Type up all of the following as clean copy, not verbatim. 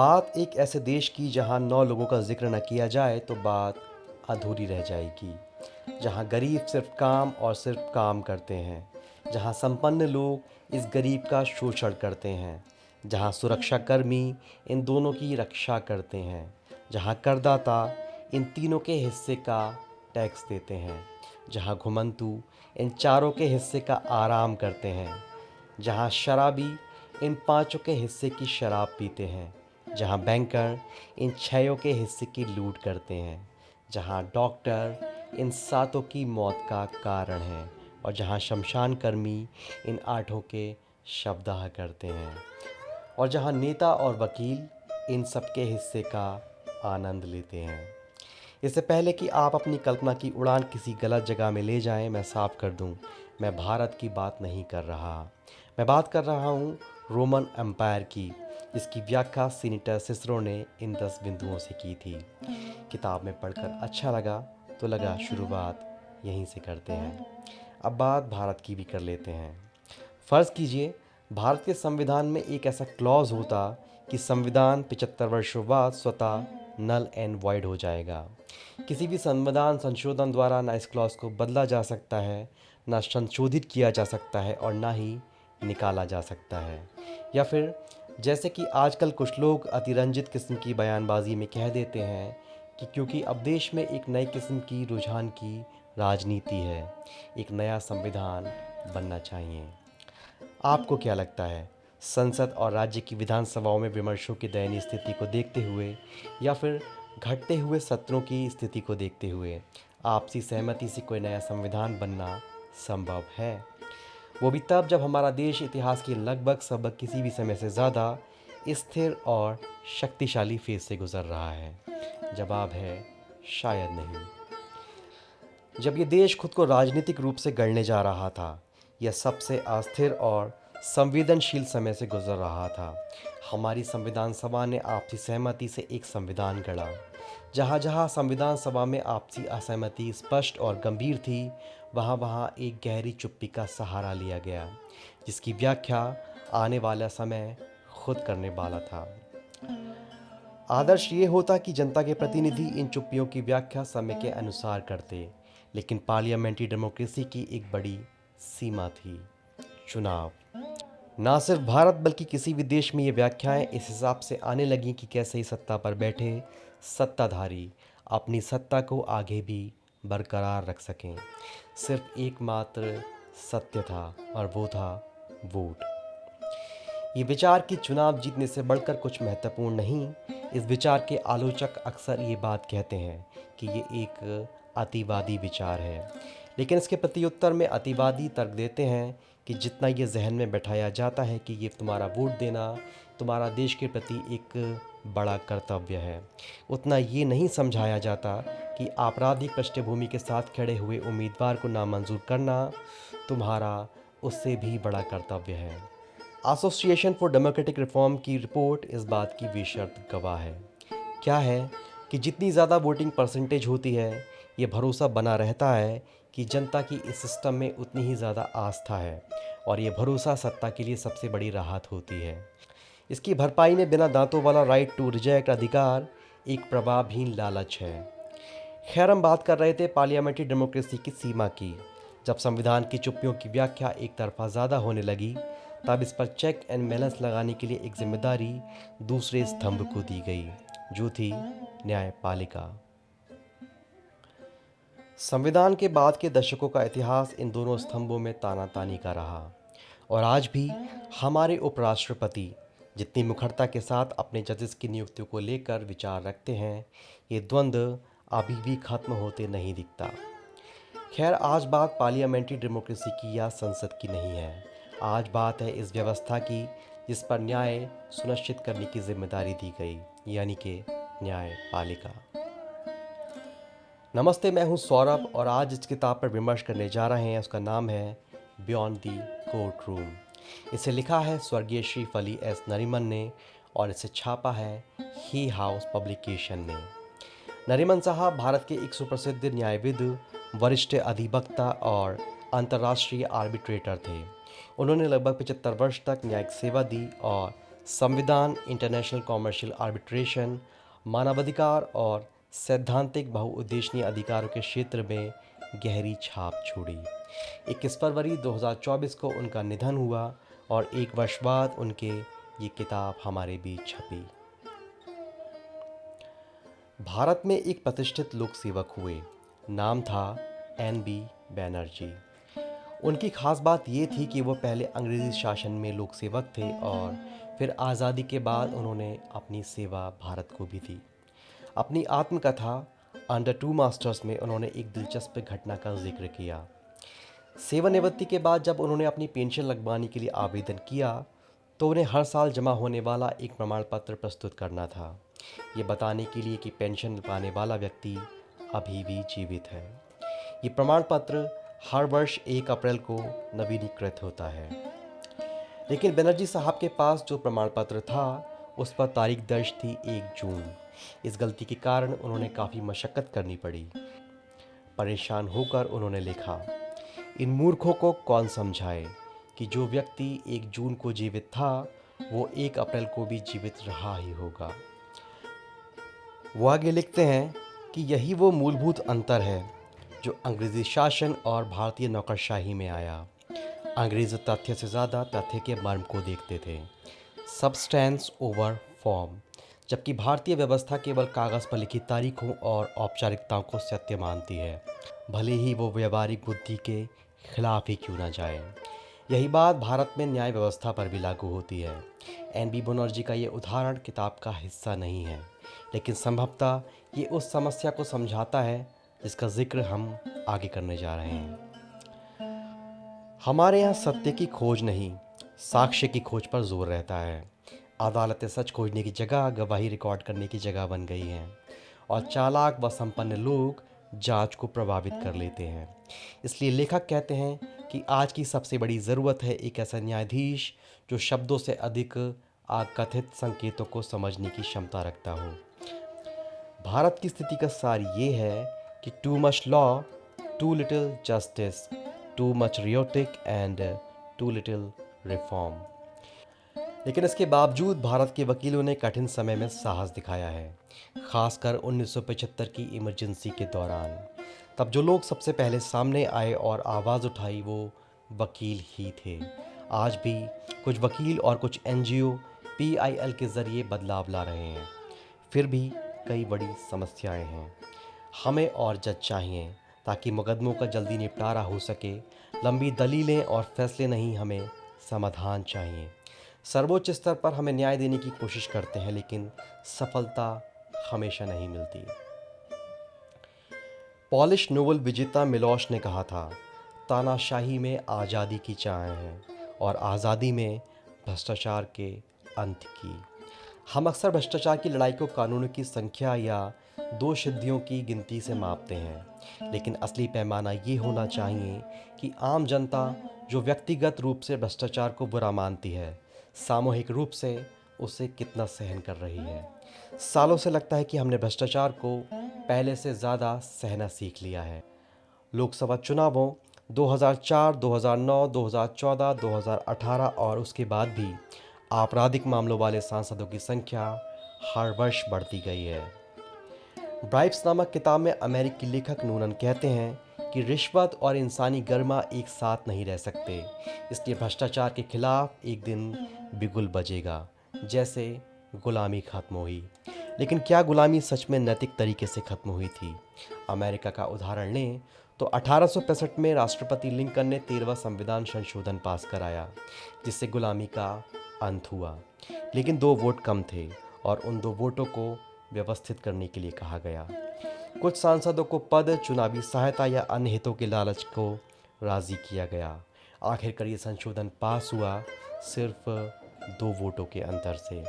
बात एक ऐसे देश की जहां 9 लोगों का जिक्र न किया जाए तो बात अधूरी रह जाएगी। जहां गरीब सिर्फ काम और सिर्फ काम करते हैं, जहां संपन्न लोग इस गरीब का शोषण करते हैं, जहां सुरक्षाकर्मी इन दोनों की रक्षा करते हैं, जहां करदाता इन तीनों के हिस्से का टैक्स देते हैं, जहां घुमंतू इन चारों के हिस्से का आराम करते हैं, जहां शराबी इन पांचों के हिस्से की शराब पीते हैं, जहां बैंकर इन छयों के हिस्से की लूट करते हैं, जहां डॉक्टर इन सातों की मौत का कारण है और जहां शमशान कर्मी इन आठों के शवदाह करते हैं और जहां नेता और वकील इन सबके हिस्से का आनंद लेते हैं। इससे पहले कि आप अपनी कल्पना की उड़ान किसी गलत जगह में ले जाएं, मैं साफ कर दूं, मैं भारत की बात नहीं कर रहा। मैं बात कर रहा हूं रोमन एम्पायर की, जिसकी व्याख्या सीनेटर सिसरो ने इन 10 बिंदुओं से की थी। किताब में पढ़कर अच्छा लगा तो लगा शुरुआत यहीं से करते हैं। अब बात भारत की भी कर लेते हैं। फ़र्ज़ कीजिए भारत के संविधान में एक ऐसा क्लॉज होता कि संविधान 75 वर्षों बाद स्वतः नल एंड वॉइड हो जाएगा। किसी भी संविधान संशोधन द्वारा ना इस क्लॉज को बदला जा सकता है, ना संशोधित किया जा सकता है और ना ही निकाला जा सकता है। या फिर जैसे कि आजकल कुछ लोग अतिरंजित किस्म की बयानबाजी में कह देते हैं कि क्योंकि अब देश में एक नई किस्म की रुझान की राजनीति है, एक नया संविधान बनना चाहिए। आपको क्या लगता है, संसद और राज्य की विधानसभाओं में विमर्शों की दयनीय स्थिति को देखते हुए या फिर घटते हुए सत्रों की स्थिति को देखते हुए आपसी सहमति से कोई नया संविधान बनना संभव है? वो भी तब जब हमारा देश इतिहास के लगभग किसी भी समय से ज़्यादा स्थिर और शक्तिशाली फेज से गुजर रहा है। जवाब है शायद नहीं। जब ये देश खुद को राजनीतिक रूप से गढ़ने जा रहा था, यह सबसे अस्थिर और संवेदनशील समय से गुजर रहा था। हमारी संविधान सभा ने आपसी सहमति से एक संविधान गढ़ा। जहाँ जहाँ संविधान सभा में आपसी असहमति स्पष्ट और गंभीर थी, वहाँ वहाँ एक गहरी चुप्पी का सहारा लिया गया, जिसकी व्याख्या आने वाला समय खुद करने वाला था। आदर्श ये होता कि जनता के प्रतिनिधि इन चुप्पियों की व्याख्या समय के अनुसार करते, लेकिन पार्लियामेंट्री डेमोक्रेसी की एक बड़ी सीमा थी, चुनाव। ना सिर्फ भारत बल्कि किसी भी देश में ये व्याख्याएं इस हिसाब से आने लगीं कि कैसे ही सत्ता पर बैठे सत्ताधारी अपनी सत्ता को आगे भी बरकरार रख सकें। सिर्फ एकमात्र सत्य था और वो था वोट। ये विचार कि चुनाव जीतने से बढ़कर कुछ महत्वपूर्ण नहीं। इस विचार के आलोचक अक्सर ये बात कहते हैं कि ये एक अतिवादी विचार है, लेकिन इसके प्रत्युत्तर में अतिवादी तर्क देते हैं कि जितना ये जहन में बैठाया जाता है कि ये तुम्हारा वोट देना तुम्हारा देश के प्रति एक बड़ा कर्तव्य है, उतना ये नहीं समझाया जाता कि आपराधिक पृष्ठभूमि के साथ खड़े हुए उम्मीदवार को नामंजूर करना तुम्हारा उससे भी बड़ा कर्तव्य है। एसोसिएशन फॉर डेमोक्रेटिक रिफॉर्म की रिपोर्ट इस बात की बेशर्त गवाह है। क्या है कि जितनी ज़्यादा वोटिंग परसेंटेज होती है, ये भरोसा बना रहता है कि जनता की इस सिस्टम में उतनी ही ज़्यादा आस्था है और ये भरोसा सत्ता के लिए सबसे बड़ी राहत होती है। इसकी भरपाई में बिना दांतों वाला राइट टू रिजेक्ट अधिकार एक प्रभावहीन लालच है। खैर, हम बात कर रहे थे पार्लियामेंट्री डेमोक्रेसी की सीमा की। जब संविधान की चुप्पियों की व्याख्या एक तरफा ज़्यादा होने लगी, तब इस पर चेक एंड बैलेंस लगाने के लिए एक जिम्मेदारी दूसरे स्तंभ को दी गई, जो थी न्यायपालिका। संविधान के बाद के दशकों का इतिहास इन दोनों स्तंभों में तानातानी का रहा और आज भी हमारे उपराष्ट्रपति जितनी मुखरता के साथ अपने जजेस की नियुक्तियों को लेकर विचार रखते हैं, ये द्वंद्व अभी भी खत्म होते नहीं दिखता। खैर, आज बात पार्लियामेंट्री डेमोक्रेसी की या संसद की नहीं है। आज बात है इस व्यवस्था की जिस पर न्याय सुनिश्चित करने की जिम्मेदारी दी गई, यानी कि न्यायपालिका। नमस्ते, मैं हूं सौरभ और आज इस किताब पर विमर्श करने जा रहे हैं। उसका नाम है बियॉन्ड दी कोर्ट रूम। इसे लिखा है स्वर्गीय श्री फली एस नरीमन ने और इसे छापा है ही हाउस पब्लिकेशन ने। नरीमन साहब भारत के एक सुप्रसिद्ध न्यायविद, वरिष्ठ अधिवक्ता और अंतर्राष्ट्रीय आर्बिट्रेटर थे। उन्होंने लगभग 75 वर्ष तक न्यायिक सेवा दी और संविधान, इंटरनेशनल कॉमर्शियल आर्बिट्रेशन, मानवाधिकार और सैद्धांतिक बहुउद्देशीय अधिकारों के क्षेत्र में गहरी छाप छोड़ी। 21 फरवरी 2024 को उनका निधन हुआ और एक वर्ष बाद उनके ये किताब हमारे बीच छपी। भारत में एक प्रतिष्ठित लोक सेवक हुए। नाम था एन.बी. बनर्जी। उनकी खास बात ये थी कि वो पहले अंग्रेज़ी शासन में लोक सेवक थे और फिर आज़ादी के बाद उन्होंने अपनी सेवा भारत को भी दी। अपनी आत्मकथा अंडर टू मास्टर्स में उन्होंने एक दिलचस्प घटना का जिक्र किया। सेवानिवृत्ति के बाद जब उन्होंने अपनी पेंशन लगवाने के लिए आवेदन किया तो उन्हें हर साल जमा होने वाला एक प्रमाण पत्र प्रस्तुत करना था, ये बताने के लिए कि पेंशन पाने वाला व्यक्ति अभी भी जीवित है। ये प्रमाण पत्र हर वर्ष 1 अप्रैल को नवीनीकृत होता है। लेकिन बनर्जी साहब के पास जो प्रमाण पत्र था उस पर तारीख दर्ज थी 1 जून। इस गलती के कारण उन्होंने काफ़ी मशक्क़त करनी पड़ी। परेशान होकर उन्होंने लिखा, इन मूर्खों को कौन समझाए कि जो व्यक्ति 1 जून को जीवित था वो 1 अप्रैल को भी जीवित रहा ही होगा। वो आगे लिखते हैं कि यही वो मूलभूत अंतर है जो अंग्रेज़ी शासन और भारतीय नौकरशाही में आया। अंग्रेज़ तथ्य से ज़्यादा तथ्य के मर्म को देखते थे, सब्सटेंस ओवर फॉर्म, जबकि भारतीय व्यवस्था केवल कागज़ पर लिखी तारीखों और औपचारिकताओं को सत्य मानती है, भले ही वो व्यावहारिक बुद्धि के खिलाफ ही क्यों ना जाए। यही बात भारत में न्याय व्यवस्था पर भी लागू होती है। एन.बी. बनर्जी का ये उदाहरण किताब का हिस्सा नहीं है, लेकिन संभवतः ये उस समस्या को समझाता है जिसका जिक्र हम आगे करने जा रहे हैं। हमारे यहाँ सत्य की खोज नहीं, साक्ष्य की खोज पर जोर रहता है। अदालतें सच खोजने की जगह गवाही रिकॉर्ड करने की जगह बन गई हैं और चालाक व संपन्न लोग जांच को प्रभावित कर लेते हैं। इसलिए लेखक कहते हैं कि आज की सबसे बड़ी ज़रूरत है एक ऐसा न्यायाधीश जो शब्दों से अधिक अकथित संकेतों को समझने की क्षमता रखता हो। भारत की स्थिति का सार ये है कि too much law, too little justice, too much rhetoric and too little reform. लेकिन इसके बावजूद भारत के वकीलों ने कठिन समय में साहस दिखाया है, खासकर 1975 की इमरजेंसी के दौरान। तब जो लोग सबसे पहले सामने आए और आवाज़ उठाई वो वकील ही थे। आज भी कुछ वकील और कुछ एनजीओ PIL के ज़रिए बदलाव ला रहे हैं। फिर भी कई बड़ी समस्याएं हैं। हमें और जज चाहिए ताकि मुकदमों का जल्दी निपटारा हो सके। लंबी दलीलें और फैसले नहीं, हमें समाधान चाहिए। सर्वोच्च स्तर पर हमें न्याय देने की कोशिश करते हैं, लेकिन सफलता हमेशा नहीं मिलती। पॉलिश नोबेल विजेता मिलोश ने कहा था, तानाशाही में आज़ादी की चाह है और आज़ादी में भ्रष्टाचार के अंत की। हम अक्सर भ्रष्टाचार की लड़ाई को कानूनों की संख्या या 2 सिद्धियों की गिनती से मापते हैं, लेकिन असली पैमाना ये होना चाहिए कि आम जनता जो व्यक्तिगत रूप से भ्रष्टाचार को बुरा मानती है, सामूहिक रूप से उसे कितना सहन कर रही है। सालों से लगता है कि हमने भ्रष्टाचार को पहले से ज़्यादा सहना सीख लिया है। लोकसभा चुनावों 2004, 2009, 2014, 2018 और उसके बाद भी आपराधिक मामलों वाले सांसदों की संख्या हर वर्ष बढ़ती गई है। ब्राइब्स नामक किताब में अमेरिकी लेखक नूनन कहते हैं कि रिश्वत और इंसानी गरिमा एक साथ नहीं रह सकते, इसलिए भ्रष्टाचार के खिलाफ एक दिन बिगुल बजेगा, जैसे गुलामी खत्म हुई। लेकिन क्या गुलामी सच में नैतिक तरीके से खत्म हुई थी? अमेरिका का उदाहरण लें तो 1865 में राष्ट्रपति लिंकन ने 13वां संविधान संशोधन पास कराया, जिससे गुलामी का अंत हुआ। लेकिन 2 वोट कम थे और उन 2 वोटों को व्यवस्थित करने के लिए कहा गया। कुछ सांसदों को पद, चुनावी सहायता या अन्य हितों के लालच को राजी किया गया। आखिरकार ये संशोधन पास हुआ सिर्फ 2 वोटों के अंतर से।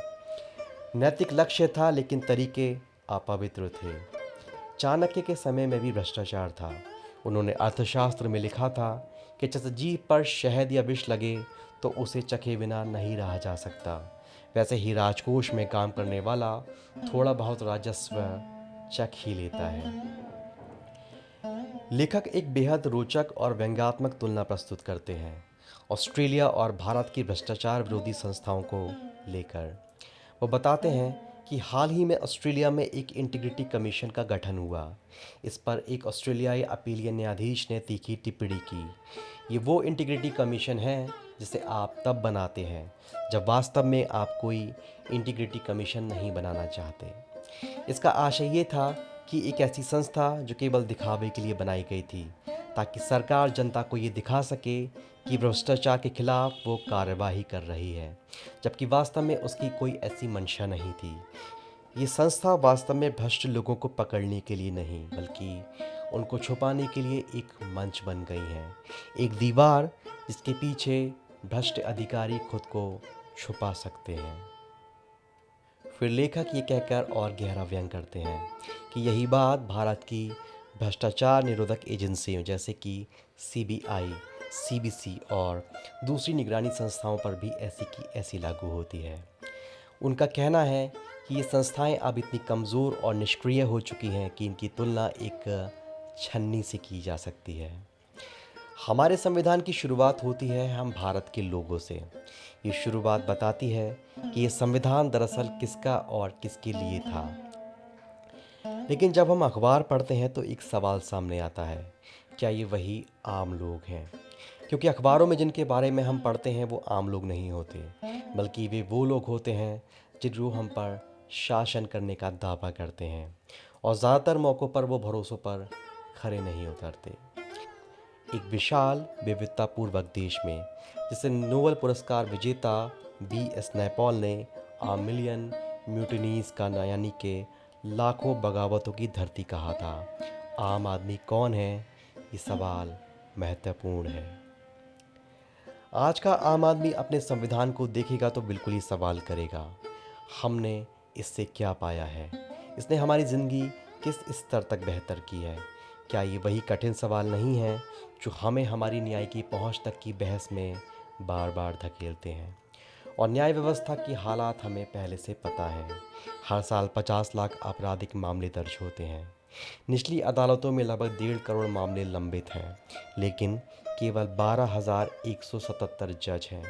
नैतिक लक्ष्य था, लेकिन तरीके अपवित्र थे। चाणक्य के समय में भी भ्रष्टाचार था। उन्होंने अर्थशास्त्र में लिखा था कि जैसे जीभ पर शहद या विष लगे तो उसे चखे बिना नहीं रहा जा सकता, वैसे ही राजकोष में काम करने वाला थोड़ा बहुत राजस्व चख ही लेता है। लेखक एक बेहद रोचक और व्यंग्यात्मक तुलना प्रस्तुत करते हैं। ऑस्ट्रेलिया और भारत की भ्रष्टाचार विरोधी संस्थाओं को लेकर। वो बताते हैं कि हाल ही में ऑस्ट्रेलिया में एक इंटीग्रिटी कमीशन का गठन हुआ। इस पर एक ऑस्ट्रेलियाई अपीलीय न्यायाधीश ने तीखी टिप्पणी की। ये वो इंटीग्रिटी कमीशन है जिसे आप तब बनाते हैं जब वास्तव में आप कोई इंटीग्रिटी कमीशन नहीं बनाना चाहते। इसका आशय ये था कि एक ऐसी संस्था जो केवल दिखावे के लिए बनाई गई थी ताकि सरकार जनता को ये दिखा सके कि भ्रष्टाचार के खिलाफ वो कार्यवाही कर रही है, जबकि वास्तव में उसकी कोई ऐसी मंशा नहीं थी। ये संस्था वास्तव में भ्रष्ट लोगों को पकड़ने के लिए नहीं, बल्कि उनको छुपाने के लिए एक मंच बन गई है, एक दीवार जिसके पीछे भ्रष्ट अधिकारी खुद को छुपा सकते हैं। फिर लेखक ये कहकर और गहरा व्यंग करते हैं कि यही बात भारत की भ्रष्टाचार निरोधक एजेंसियों जैसे कि सीबीआई, सीबीसी और दूसरी निगरानी संस्थाओं पर भी ऐसी की ऐसी लागू होती है। उनका कहना है कि ये संस्थाएं अब इतनी कमज़ोर और निष्क्रिय हो चुकी हैं कि इनकी तुलना एक छन्नी से की जा सकती है। हमारे संविधान की शुरुआत होती है हम भारत के लोगों से। ये शुरुआत बताती है कि ये संविधान दरअसल किसका और किसके लिए था। लेकिन जब हम अखबार पढ़ते हैं तो एक सवाल सामने आता है, क्या ये वही आम लोग हैं? क्योंकि अखबारों में जिनके बारे में हम पढ़ते हैं वो आम लोग नहीं होते, बल्कि वे वो लोग होते हैं जिन हम पर शासन करने का दावा करते हैं, और ज़्यादातर मौक़ों पर वो भरोसों पर खरे नहीं उतरते। एक विशाल विविधतापूर्वक देश में जिसे नोबेल पुरस्कार विजेता B.S. नैपॉल ने आ मिलियन म्यूटिनीज़ का यानी के लाखों बगावतों की धरती कहा था, आम आदमी कौन है, ये सवाल महत्वपूर्ण है। आज का आम आदमी अपने संविधान को देखेगा तो बिल्कुल ही सवाल करेगा, हमने इससे क्या पाया है, इसने हमारी ज़िंदगी किस स्तर तक बेहतर की है। क्या ये वही कठिन सवाल नहीं है जो हमें हमारी न्याय की पहुंच तक की बहस में बार बार धकेलते हैं? और न्याय व्यवस्था की हालात हमें पहले से पता है। हर साल 50 लाख आपराधिक मामले दर्ज होते हैं। निचली अदालतों में लगभग 1.5 करोड़ मामले लंबित हैं, लेकिन केवल 12,177 जज हैं।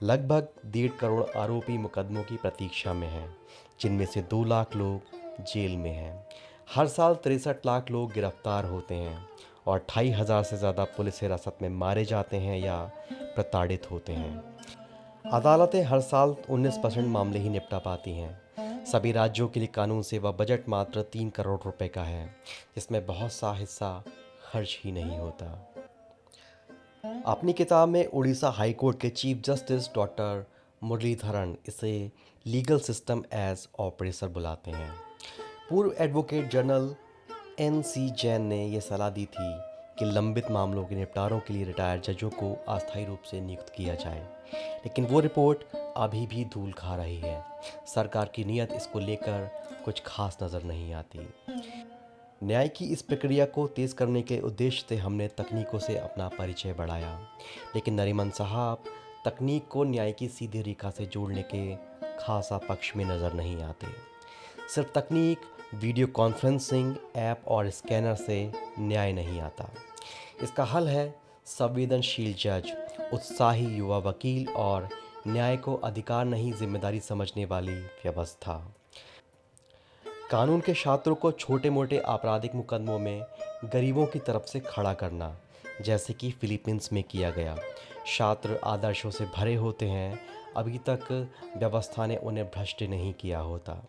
लगभग 1.5 करोड़ आरोपी मुकदमों की प्रतीक्षा में हैं, जिनमें से 2 लाख लोग जेल में हैं। हर साल 63 लाख लोग गिरफ्तार होते हैं और 2,500 से ज़्यादा पुलिस हिरासत में मारे जाते हैं या प्रताड़ित होते हैं। अदालतें हर साल 19% मामले ही निपटा पाती हैं। सभी राज्यों के लिए कानून सेवा बजट मात्र 3 करोड़ रुपए का है, जिसमें बहुत सा हिस्सा खर्च ही नहीं होता। अपनी किताब में उड़ीसा हाई कोर्ट के चीफ जस्टिस डॉक्टर मुरलीधरन इसे लीगल सिस्टम एज ऑपरेसर बुलाते हैं। पूर्व एडवोकेट जनरल N.C. जैन ने यह सलाह दी थी कि लंबित मामलों के निपटारों के लिए रिटायर्ड जजों को अस्थायी रूप से नियुक्त किया जाए, लेकिन वो रिपोर्ट अभी भी धूल खा रही है। सरकार की नीयत इसको लेकर कुछ खास नज़र नहीं आती। न्याय की इस प्रक्रिया को तेज़ करने के उद्देश्य से हमने तकनीकों से अपना परिचय बढ़ाया, लेकिन नरीमन साहब तकनीक को न्याय की सीधी रेखा से जोड़ने के खासा पक्ष में नज़र नहीं आते। सिर्फ तकनीक, वीडियो कॉन्फ्रेंसिंग ऐप और स्कैनर से न्याय नहीं आता। इसका हल है संवेदनशील जज, उत्साही युवा वकील और न्याय को अधिकार नहीं जिम्मेदारी समझने वाली व्यवस्था। कानून के छात्रों को छोटे मोटे आपराधिक मुकदमों में गरीबों की तरफ से खड़ा करना, जैसे कि फिलीपींस में किया गया। छात्र आदर्शों से भरे होते हैं, अभी तक व्यवस्था ने उन्हें भ्रष्ट नहीं किया होता।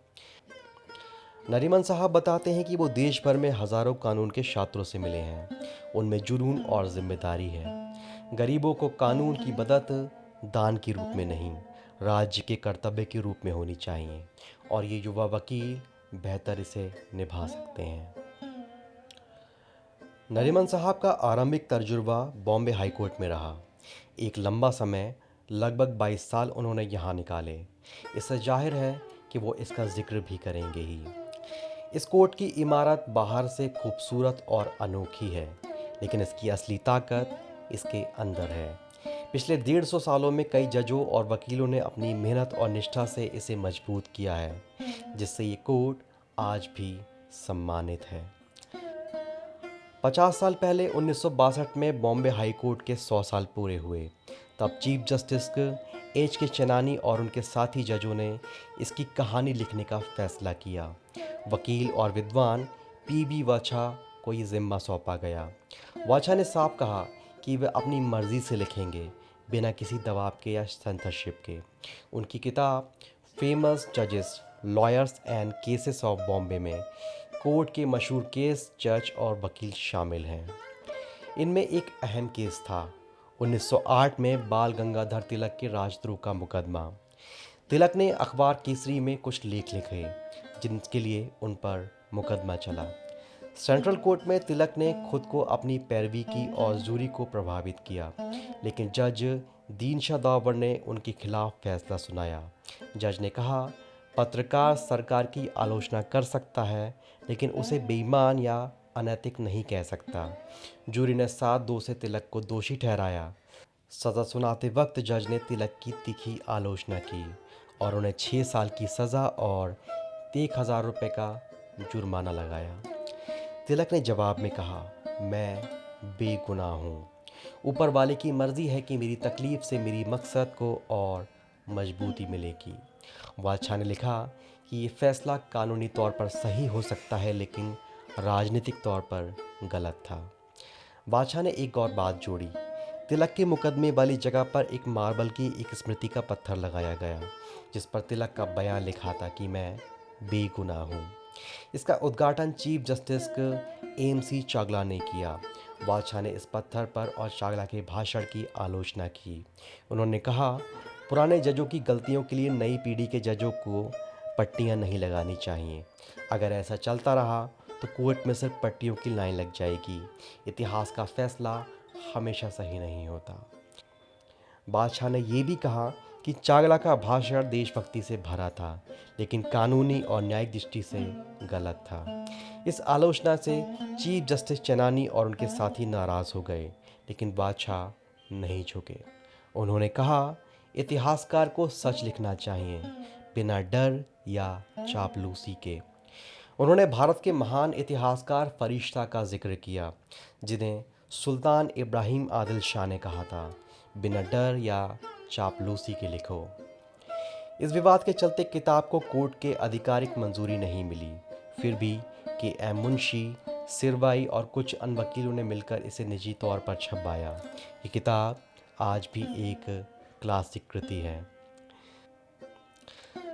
नरीमन साहब बताते हैं कि वो देश भर में हज़ारों कानून के छात्रों से मिले हैं। उनमें जुनून और जिम्मेदारी है। गरीबों को कानून की मदद दान के रूप में नहीं, राज्य के कर्तव्य के रूप में होनी चाहिए, और ये युवा वकील बेहतर इसे निभा सकते हैं। नरीमन साहब का आरंभिक तजुर्बा बॉम्बे हाई कोर्ट में रहा। एक लंबा समय, लगभग 22 साल उन्होंने यहाँ निकाले। इससे जाहिर है कि वो इसका जिक्र भी करेंगे ही। इस कोर्ट की इमारत बाहर से खूबसूरत और अनोखी है, लेकिन इसकी असली ताकत इसके अंदर है। पिछले 150 सालों में कई जजों और वकीलों ने अपनी मेहनत और निष्ठा से इसे मजबूत किया है, जिससे ये कोर्ट आज भी सम्मानित है। 50 साल पहले 1962 में बॉम्बे हाई कोर्ट के 100 साल पूरे हुए। तब चीफ जस्टिस एच के चनानी और उनके साथी जजों ने इसकी कहानी लिखने का फैसला किया। वकील और विद्वान पी.बी. वाछा को ये ज़िम्मा सौंपा गया। वाछा ने साफ कहा कि वे अपनी मर्ज़ी से लिखेंगे, बिना किसी दबाव के या सेंसरशिप के। उनकी किताब फेमस जजेस, lawyers and cases of Bombay में कोर्ट के मशहूर केस, जज और वकील शामिल हैं। इनमें एक अहम केस था 1908 में बाल गंगाधर तिलक के राजद्रोह का मुकदमा। तिलक ने अखबार केसरी में कुछ लेख लिखे जिनके लिए उन पर मुकदमा चला। सेंट्रल कोर्ट में तिलक ने खुद को अपनी पैरवी की और जूरी को प्रभावित किया, लेकिन जज दीनशाह दावर ने उनके खिलाफ फैसला सुनाया। जज ने कहा, पत्रकार सरकार की आलोचना कर सकता है, लेकिन उसे बेईमान या अनैतिक नहीं कह सकता। जूरी ने 7-2 से तिलक को दोषी ठहराया। सज़ा सुनाते वक्त जज ने तिलक की तीखी आलोचना की और उन्हें 6 साल की सज़ा और 1,000 रुपये का जुर्माना लगाया। तिलक ने जवाब में कहा, मैं बेगुनाह हूँ। ऊपर वाले की मर्ज़ी है कि मेरी तकलीफ़ से मेरी मकसद को और मजबूती मिलेगी। वाछा ने लिखा कि ये फ़ैसला कानूनी तौर पर सही हो सकता है, लेकिन राजनीतिक तौर पर गलत था। वाछा ने एक और बात जोड़ी। तिलक के मुकदमे वाली जगह पर एक मार्बल की एक स्मृति का पत्थर लगाया गया, जिस पर तिलक का बयान लिखा था कि मैं बेगुनाह हूँ। इसका उद्घाटन चीफ जस्टिस एम.सी. चागला ने किया। वाछा ने इस पत्थर पर और चागला के भाषण की आलोचना की। उन्होंने कहा, पुराने जजों की गलतियों के लिए नई पीढ़ी के जजों को पट्टियां नहीं लगानी चाहिए। अगर ऐसा चलता रहा तो कोर्ट में सिर्फ पट्टियों की लाइन लग जाएगी। इतिहास का फैसला हमेशा सही नहीं होता। बादशाह ने यह भी कहा कि चागला का भाषण देशभक्ति से भरा था, लेकिन कानूनी और न्यायिक दृष्टि से गलत था। इस आलोचना से चीफ जस्टिस चनानी और उनके साथी नाराज़ हो गए, लेकिन बादशाह नहीं झुके। उन्होंने कहा, इतिहासकार को सच लिखना चाहिए, बिना डर या चापलूसी के। उन्होंने भारत के महान इतिहासकार फरिश्ता का जिक्र किया, जिन्हें सुल्तान इब्राहिम आदिल शाह ने कहा था, बिना डर या चापलूसी के लिखो। इस विवाद के चलते किताब को कोर्ट के आधिकारिक मंजूरी नहीं मिली। फिर भी के.एम. मुंशी, सिरवाई और कुछ अन्य वकीलों ने मिलकर इसे निजी तौर पर छपवाया। ये किताब आज भी एक क्लासिक कृति है।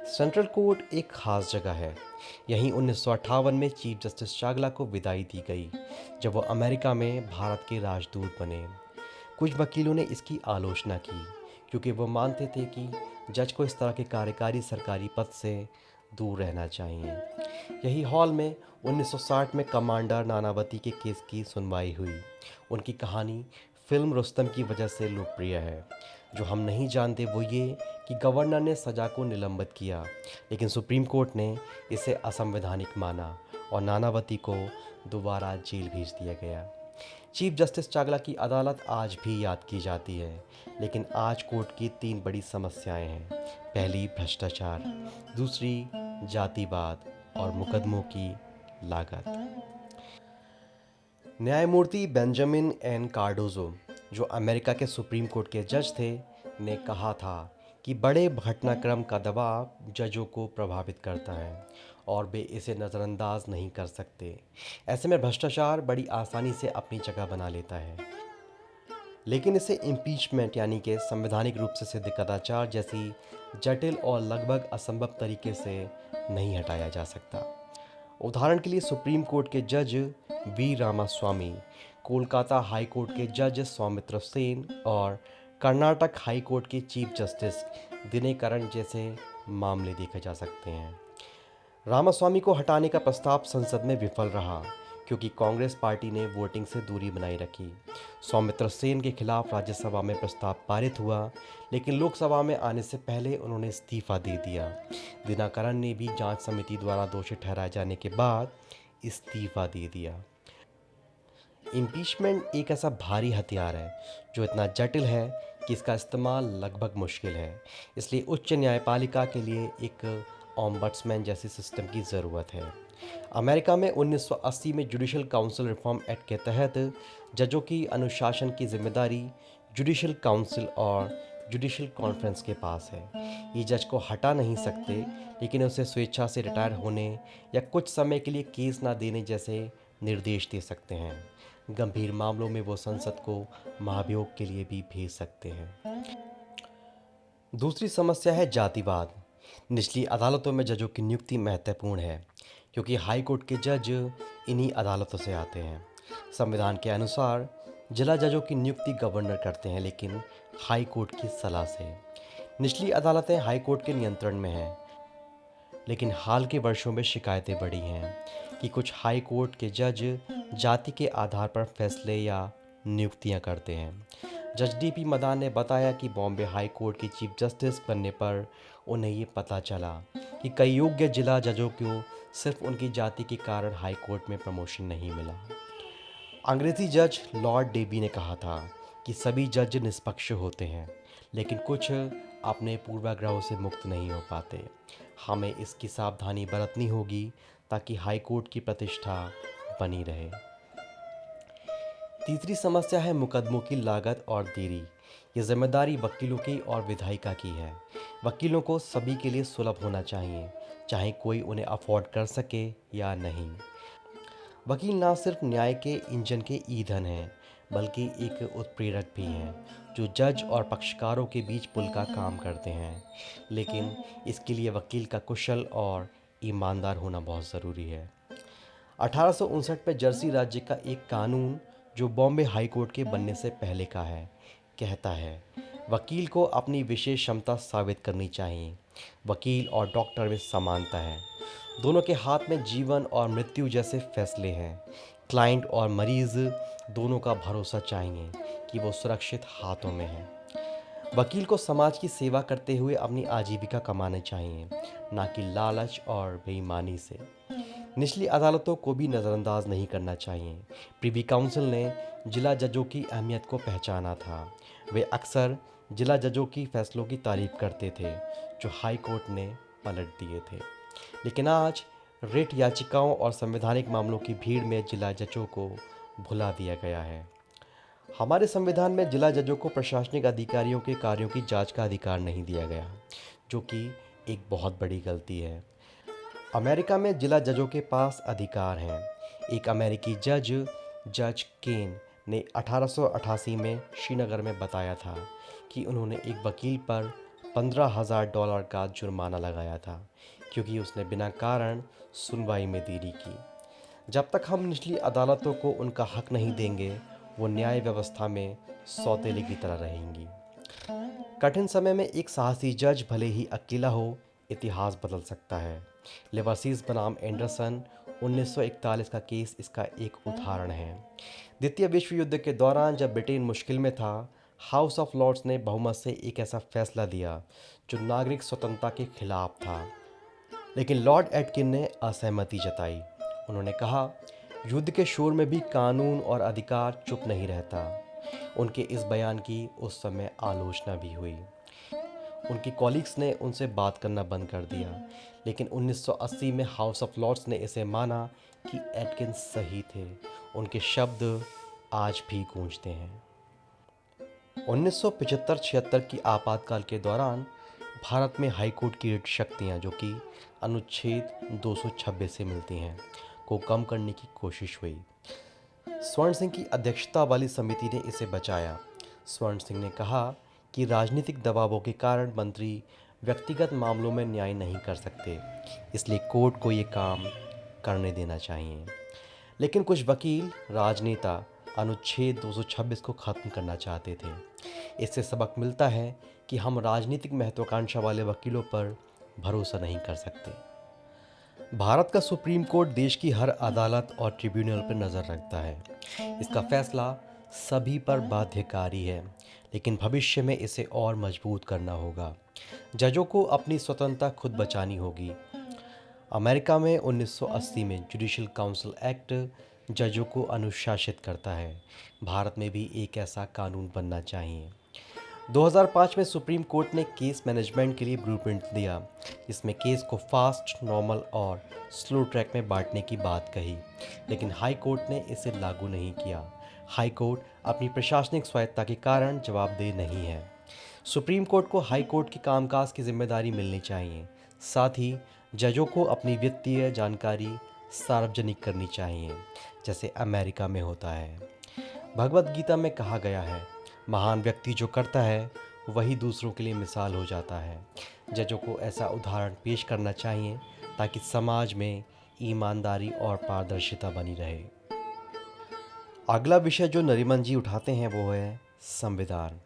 सेंट्रल कोर्ट एक खास जगह है। यहीं 1958 में चीफ जस्टिस चागला को विदाई दी गई, जब वो अमेरिका में भारत के राजदूत बने। कुछ वकीलों ने इसकी आलोचना की, क्योंकि वो मानते थे कि जज को इस तरह के कार्यकारी सरकारी पद से दूर रहना चाहिए। यही हॉल में 1960 में कमांडर नानावती के केस की सुनवाई हुई। उनकी कहानी फिल्म रुस्तम की वजह से लोकप्रिय है। जो हम नहीं जानते वो ये कि गवर्नर ने सज़ा को निलंबित किया, लेकिन सुप्रीम कोर्ट ने इसे असंवैधानिक माना और नानावती को दोबारा जेल भेज दिया गया। चीफ जस्टिस चागला की अदालत आज भी याद की जाती है, लेकिन आज कोर्ट की 3 बड़ी समस्याएं हैं। पहली, भ्रष्टाचार; दूसरी, जातिवाद; और मुकदमों की लागत। न्यायमूर्ति बेंजामिन एन कार्डोजो, जो अमेरिका के सुप्रीम कोर्ट के जज थे, ने कहा था कि बड़े घटनाक्रम का दबाव जजों को प्रभावित करता है और वे इसे नज़रअंदाज नहीं कर सकते। ऐसे में भ्रष्टाचार बड़ी आसानी से अपनी जगह बना लेता है, लेकिन इसे इम्पीचमेंट यानी कि संवैधानिक रूप से सिद्ध कदाचार जैसी जटिल और लगभग असंभव तरीके से नहीं हटाया जा सकता। उदाहरण के लिए सुप्रीम कोर्ट के जज V Ramaswamy, Kolkata high court के जज सौमित्र सेन और कर्नाटक हाई कोर्ट के चीफ जस्टिस दिनकरन जैसे मामले देखे जा सकते हैं। रामास्वामी को हटाने का प्रस्ताव संसद में विफल रहा, क्योंकि कांग्रेस पार्टी ने वोटिंग से दूरी बनाई रखी। सौमित्र सेन के खिलाफ राज्यसभा में प्रस्ताव पारित हुआ, लेकिन लोकसभा में आने से पहले उन्होंने इस्तीफा दे दिया। दिनकरन ने भी जांच समिति द्वारा दोषी ठहराए जाने के बाद इस्तीफा दे दिया। इम्पीचमेंट एक ऐसा भारी हथियार है जो इतना जटिल है कि इसका इस्तेमाल लगभग मुश्किल है। इसलिए उच्च न्यायपालिका के लिए एक ऑम्बड्समैन जैसे सिस्टम की ज़रूरत है। अमेरिका में 1980 में जुडिशल काउंसिल रिफॉर्म एक्ट के तहत जजों की अनुशासन की जिम्मेदारी जुडिशल काउंसिल और जुडिशल कॉन्फ्रेंस के पास है। ये जज को हटा नहीं सकते, लेकिन उसे स्वेच्छा से रिटायर होने या कुछ समय के लिए केस ना देने जैसे निर्देश दे सकते हैं। गंभीर मामलों में वो संसद को महाभियोग के लिए भी भेज सकते हैं। दूसरी समस्या है जातिवाद। निचली अदालतों में जजों की नियुक्ति महत्वपूर्ण है, क्योंकि हाई कोर्ट के जज इन्हीं अदालतों से आते हैं। संविधान के अनुसार जिला जजों की नियुक्ति गवर्नर करते हैं, लेकिन हाई कोर्ट की सलाह से। निचली अदालतें हाई कोर्ट के नियंत्रण में हैं, लेकिन हाल के वर्षों में शिकायतें बढ़ी हैं कि कुछ हाई कोर्ट के जज जाति के आधार पर फैसले या नियुक्तियां करते हैं। जज डीपी मदान ने बताया कि बॉम्बे हाई कोर्ट की चीफ जस्टिस बनने पर उन्हें ये पता चला कि कई योग्य जिला जजों को सिर्फ उनकी जाति के कारण हाई कोर्ट में प्रमोशन नहीं मिला। अंग्रेजी जज लॉर्ड डेबी ने कहा था कि सभी जज निष्पक्ष होते हैं, लेकिन कुछ अपने पूर्वाग्रहों से मुक्त नहीं हो पाते। हमें इसकी सावधानी बरतनी होगी ताकि हाई कोर्ट की प्रतिष्ठा बनी रहे। तीसरी समस्या है मुकदमों की लागत और देरी। ये जिम्मेदारी वकीलों की और विधायिका की है। वकीलों को सभी के लिए सुलभ होना चाहिए, चाहे कोई उन्हें अफोर्ड कर सके या नहीं। वकील ना सिर्फ न्याय के इंजन के ईंधन हैं, बल्कि एक उत्प्रेरक भी हैं, जो जज और पक्षकारों के बीच पुल का काम करते हैं। लेकिन इसके लिए वकील का कुशल और ईमानदार होना बहुत ज़रूरी है। 1859 में जर्सी राज्य का एक कानून, जो बॉम्बे हाई कोर्ट के बनने से पहले का है, कहता है वकील को अपनी विशेष क्षमता साबित करनी चाहिए। वकील और डॉक्टर में समानता है। दोनों के हाथ में जीवन और मृत्यु जैसे फैसले हैं। क्लाइंट और मरीज़ दोनों का भरोसा चाहिए कि वो सुरक्षित हाथों में है। वकील को समाज की सेवा करते हुए अपनी आजीविका कमानी चाहिए, ना कि लालच और बेईमानी से। निचली अदालतों को भी नज़रअंदाज नहीं करना चाहिए। प्रिवी काउंसिल ने जिला जजों की अहमियत को पहचाना था। वे अक्सर जिला जजों की फैसलों की तारीफ करते थे, जो हाई कोर्ट ने पलट दिए थे। लेकिन आज रिट याचिकाओं और संवैधानिक मामलों की भीड़ में जिला जजों को भुला दिया गया है। हमारे संविधान में जिला जजों को प्रशासनिक अधिकारियों के कार्यों की जांच का अधिकार नहीं दिया गया, जो कि एक बहुत बड़ी गलती है। अमेरिका में जिला जजों के पास अधिकार हैं। एक अमेरिकी जज केन ने 1888 में श्रीनगर में बताया था कि उन्होंने एक वकील पर $15,000 का जुर्माना लगाया था, क्योंकि उसने बिना कारण सुनवाई में देरी की। जब तक हम निचली अदालतों को उनका हक नहीं देंगे, वो न्याय व्यवस्था में सौतेले की तरह रहेंगी। कठिन समय में एक साहसी जज भले ही अकेला हो, इतिहास बदल सकता है। लिवर्सीज बनाम एंडरसन 1941 का केस इसका एक उदाहरण है। द्वितीय विश्व युद्ध के दौरान जब ब्रिटेन मुश्किल में था, हाउस ऑफ लॉर्ड्स ने बहुमत से एक ऐसा फैसला दिया जो नागरिक स्वतंत्रता के खिलाफ था। लेकिन लॉर्ड एटकिन ने असहमति जताई। उन्होंने कहा, युद्ध के शोर में भी कानून और अधिकार चुप नहीं रहता। उनके इस बयान की उस समय आलोचना भी हुई। उनकी कॉलीग्स ने उनसे बात करना बंद कर दिया, लेकिन 1980 में हाउस ऑफ लॉर्ड्स ने इसे माना कि एटकिंस सही थे। उनके शब्द आज भी गूंजते हैं। 1975-76 की आपातकाल के दौरान भारत में हाई कोर्ट की रिट शक्तियाँ, जो कि अनुच्छेद 226 से मिलती हैं, को कम करने की कोशिश हुई। स्वर्ण सिंह की अध्यक्षता वाली समिति ने इसे बचाया। स्वर्ण सिंह ने कहा कि राजनीतिक दबावों के कारण मंत्री व्यक्तिगत मामलों में न्याय नहीं कर सकते, इसलिए कोर्ट को ये काम करने देना चाहिए। लेकिन कुछ वकील राजनेता अनुच्छेद 226 को ख़त्म करना चाहते थे। इससे सबक मिलता है कि हम राजनीतिक महत्वाकांक्षा वाले वकीलों पर भरोसा नहीं कर सकते। भारत का सुप्रीम कोर्ट देश की हर अदालत और ट्रिब्यूनल पर नज़र रखता है। इसका फैसला सभी पर बाध्यकारी है, लेकिन भविष्य में इसे और मजबूत करना होगा। जजों को अपनी स्वतंत्रता खुद बचानी होगी। अमेरिका में 1980 में जुडिशल काउंसिल एक्ट जजों को अनुशासित करता है। भारत में भी एक ऐसा कानून बनना चाहिए। 2005 में सुप्रीम कोर्ट ने केस मैनेजमेंट के लिए ब्लूप्रिंट दिया, जिसमें केस को फास्ट, नॉर्मल और स्लो ट्रैक में बांटने की बात कही, लेकिन हाई कोर्ट ने इसे लागू नहीं किया। हाई कोर्ट अपनी प्रशासनिक स्वायत्तता के कारण जवाबदेह नहीं है। सुप्रीम कोर्ट को हाई कोर्ट के कामकाज की जिम्मेदारी मिलनी चाहिए। साथ ही जजों को अपनी वित्तीय जानकारी सार्वजनिक करनी चाहिए, जैसे अमेरिका में होता है। भगवत गीता में कहा गया है, महान व्यक्ति जो करता है वही दूसरों के लिए मिसाल हो जाता है। जजों को ऐसा उदाहरण पेश करना चाहिए ताकि समाज में ईमानदारी और पारदर्शिता बनी रहे। अगला विषय जो नरीमन जी उठाते हैं वो है संविधान।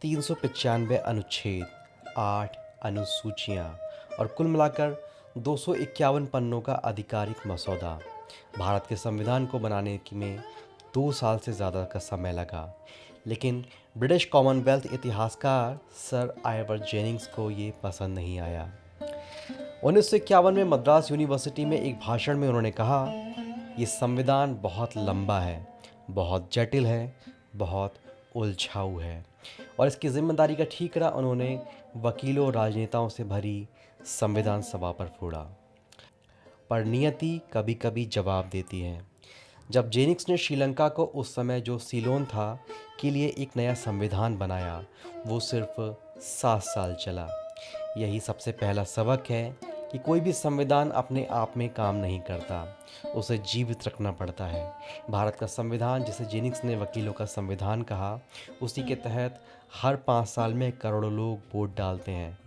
395 अनुच्छेद, 8 अनुसूचियाँ और कुल मिलाकर 251 पन्नों का आधिकारिक मसौदा। भारत के संविधान को बनाने में 2 साल से ज़्यादा का समय लगा, लेकिन ब्रिटिश कॉमनवेल्थ इतिहासकार सर आइवर जेनिंग्स को ये पसंद नहीं आया। 1951 में मद्रास यूनिवर्सिटी में एक भाषण में उन्होंने कहा, ये संविधान बहुत लंबा है, बहुत जटिल है, बहुत उलझाऊ है, और इसकी जिम्मेदारी का ठीकरा उन्होंने वकीलों और राजनेताओं से भरी संविधान सभा पर फोड़ा। पर नियति कभी कभी जवाब देती है। जब जेनिक्स ने श्रीलंका को, उस समय जो सीलोन था, के लिए एक नया संविधान बनाया, वो सिर्फ 7 साल चला। यही सबसे पहला सबक है कि कोई भी संविधान अपने आप में काम नहीं करता, उसे जीवित रखना पड़ता है। भारत का संविधान, जिसे जेनिक्स ने वकीलों का संविधान कहा, उसी के तहत हर 5 साल में करोड़ों लोग वोट डालते हैं।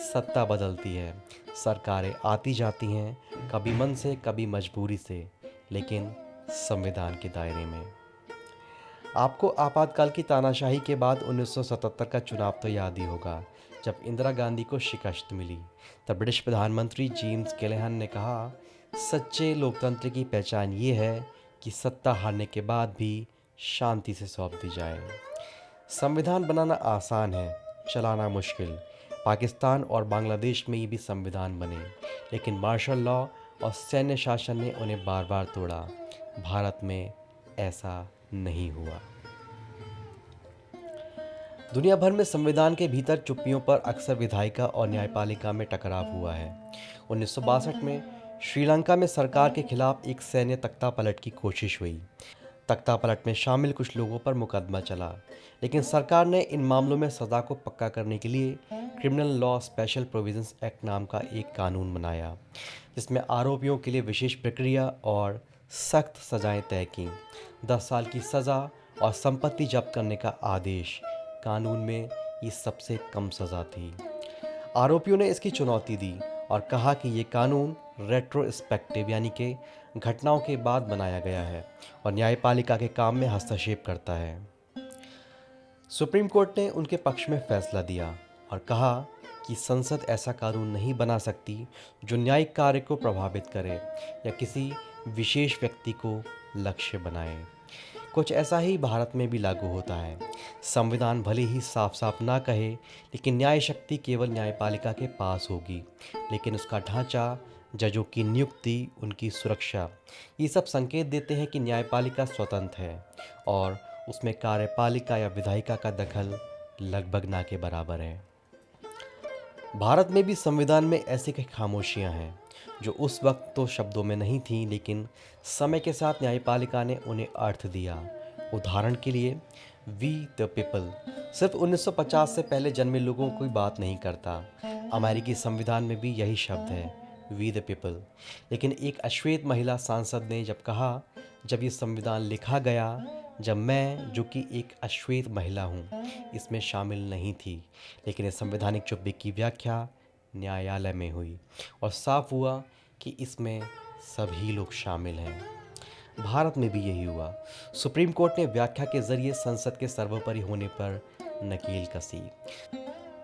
सत्ता बदलती है, सरकारें आती जाती हैं, कभी मन से कभी मजबूरी से, लेकिन संविधान के दायरे में। आपको आपातकाल की तानाशाही के बाद 1977 का चुनाव तो याद ही होगा, जब इंदिरा गांधी को शिकस्त मिली। तब ब्रिटिश प्रधानमंत्री जेम्स कैलाहन ने कहा, सच्चे लोकतंत्र की पहचान ये है कि सत्ता हारने के बाद भी शांति से सौंप दी जाए। संविधान बनाना आसान है, चलाना मुश्किल। पाकिस्तान और बांग्लादेश में ये भी संविधान बने, लेकिन मार्शल लॉ और सैन्य शासन ने उन्हें बार बार तोड़ा। भारत में ऐसा नहीं हुआ। दुनिया भर में संविधान के भीतर चुप्पियों पर अक्सर विधायिका और न्यायपालिका में टकराव हुआ है। 1962 में श्रीलंका में सरकार के खिलाफ एक सैन्य तख्तापलट की कोशिश हुई। तख्तापलट में शामिल कुछ लोगों पर मुकदमा चला, लेकिन सरकार ने इन मामलों में सज़ा को पक्का करने के लिए criminal law special provisions act नाम का एक कानून बनाया, जिसमें आरोपियों के लिए विशेष प्रक्रिया और सख्त सज़ाएं तय की। 10 साल की सज़ा और संपत्ति जब्त करने का आदेश। कानून में ये सबसे कम सज़ा थी। आरोपियों ने इसकी चुनौती दी और कहा कि ये कानून रेट्रोस्पेक्टिव यानी कि घटनाओं के बाद बनाया गया है और न्यायपालिका के काम में हस्तक्षेप करता है। सुप्रीम कोर्ट ने उनके पक्ष में फैसला दिया और कहा कि संसद ऐसा कानून नहीं बना सकती जो न्यायिक कार्य को प्रभावित करे या किसी विशेष व्यक्ति को लक्ष्य बनाए। कुछ ऐसा ही भारत में भी लागू होता है। संविधान भले ही साफ साफ ना कहे, लेकिन न्याय शक्ति केवल न्यायपालिका के पास होगी, लेकिन उसका ढांचा, जजों की नियुक्ति, उनकी सुरक्षा, ये सब संकेत देते हैं कि न्यायपालिका स्वतंत्र है और उसमें कार्यपालिका या विधायिका का दखल लगभग ना के बराबर है। भारत में भी संविधान में ऐसी कई खामोशियां हैं जो उस वक्त तो शब्दों में नहीं थीं, लेकिन समय के साथ न्यायपालिका ने उन्हें अर्थ दिया। उदाहरण के लिए, वी द पीपल सिर्फ 1950 से पहले जन्मे लोगों की बात नहीं करता। अमेरिकी संविधान में भी यही शब्द है, वी द पीपल। लेकिन एक अश्वेत महिला सांसद ने जब कहा, जब ये संविधान लिखा गया, जब मैं, जो कि एक अश्वेत महिला हूँ, इसमें शामिल नहीं थी, लेकिन इस संवैधानिक चुप्पी की व्याख्या न्यायालय में हुई और साफ हुआ कि इसमें सभी लोग शामिल हैं। भारत में भी यही हुआ। सुप्रीम कोर्ट ने व्याख्या के जरिए संसद के सर्वोपरि होने पर नकेल कसी।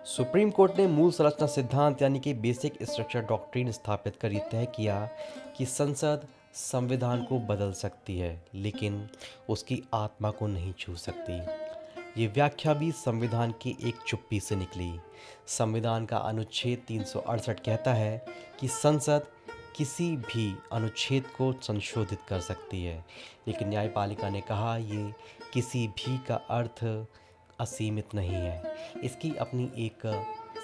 सुप्रीम कोर्ट ने मूल संरचना सिद्धांत यानी कि बेसिक स्ट्रक्चर डॉक्ट्रिन स्थापित कर यह तय किया कि संसद संविधान को बदल सकती है, लेकिन उसकी आत्मा को नहीं छू सकती। ये व्याख्या भी संविधान की एक चुप्पी से निकली। संविधान का अनुच्छेद 368 कहता है कि संसद किसी भी अनुच्छेद को संशोधित कर सकती है, लेकिन न्यायपालिका ने कहा ये किसी भी का अर्थ असीमित नहीं है, इसकी अपनी एक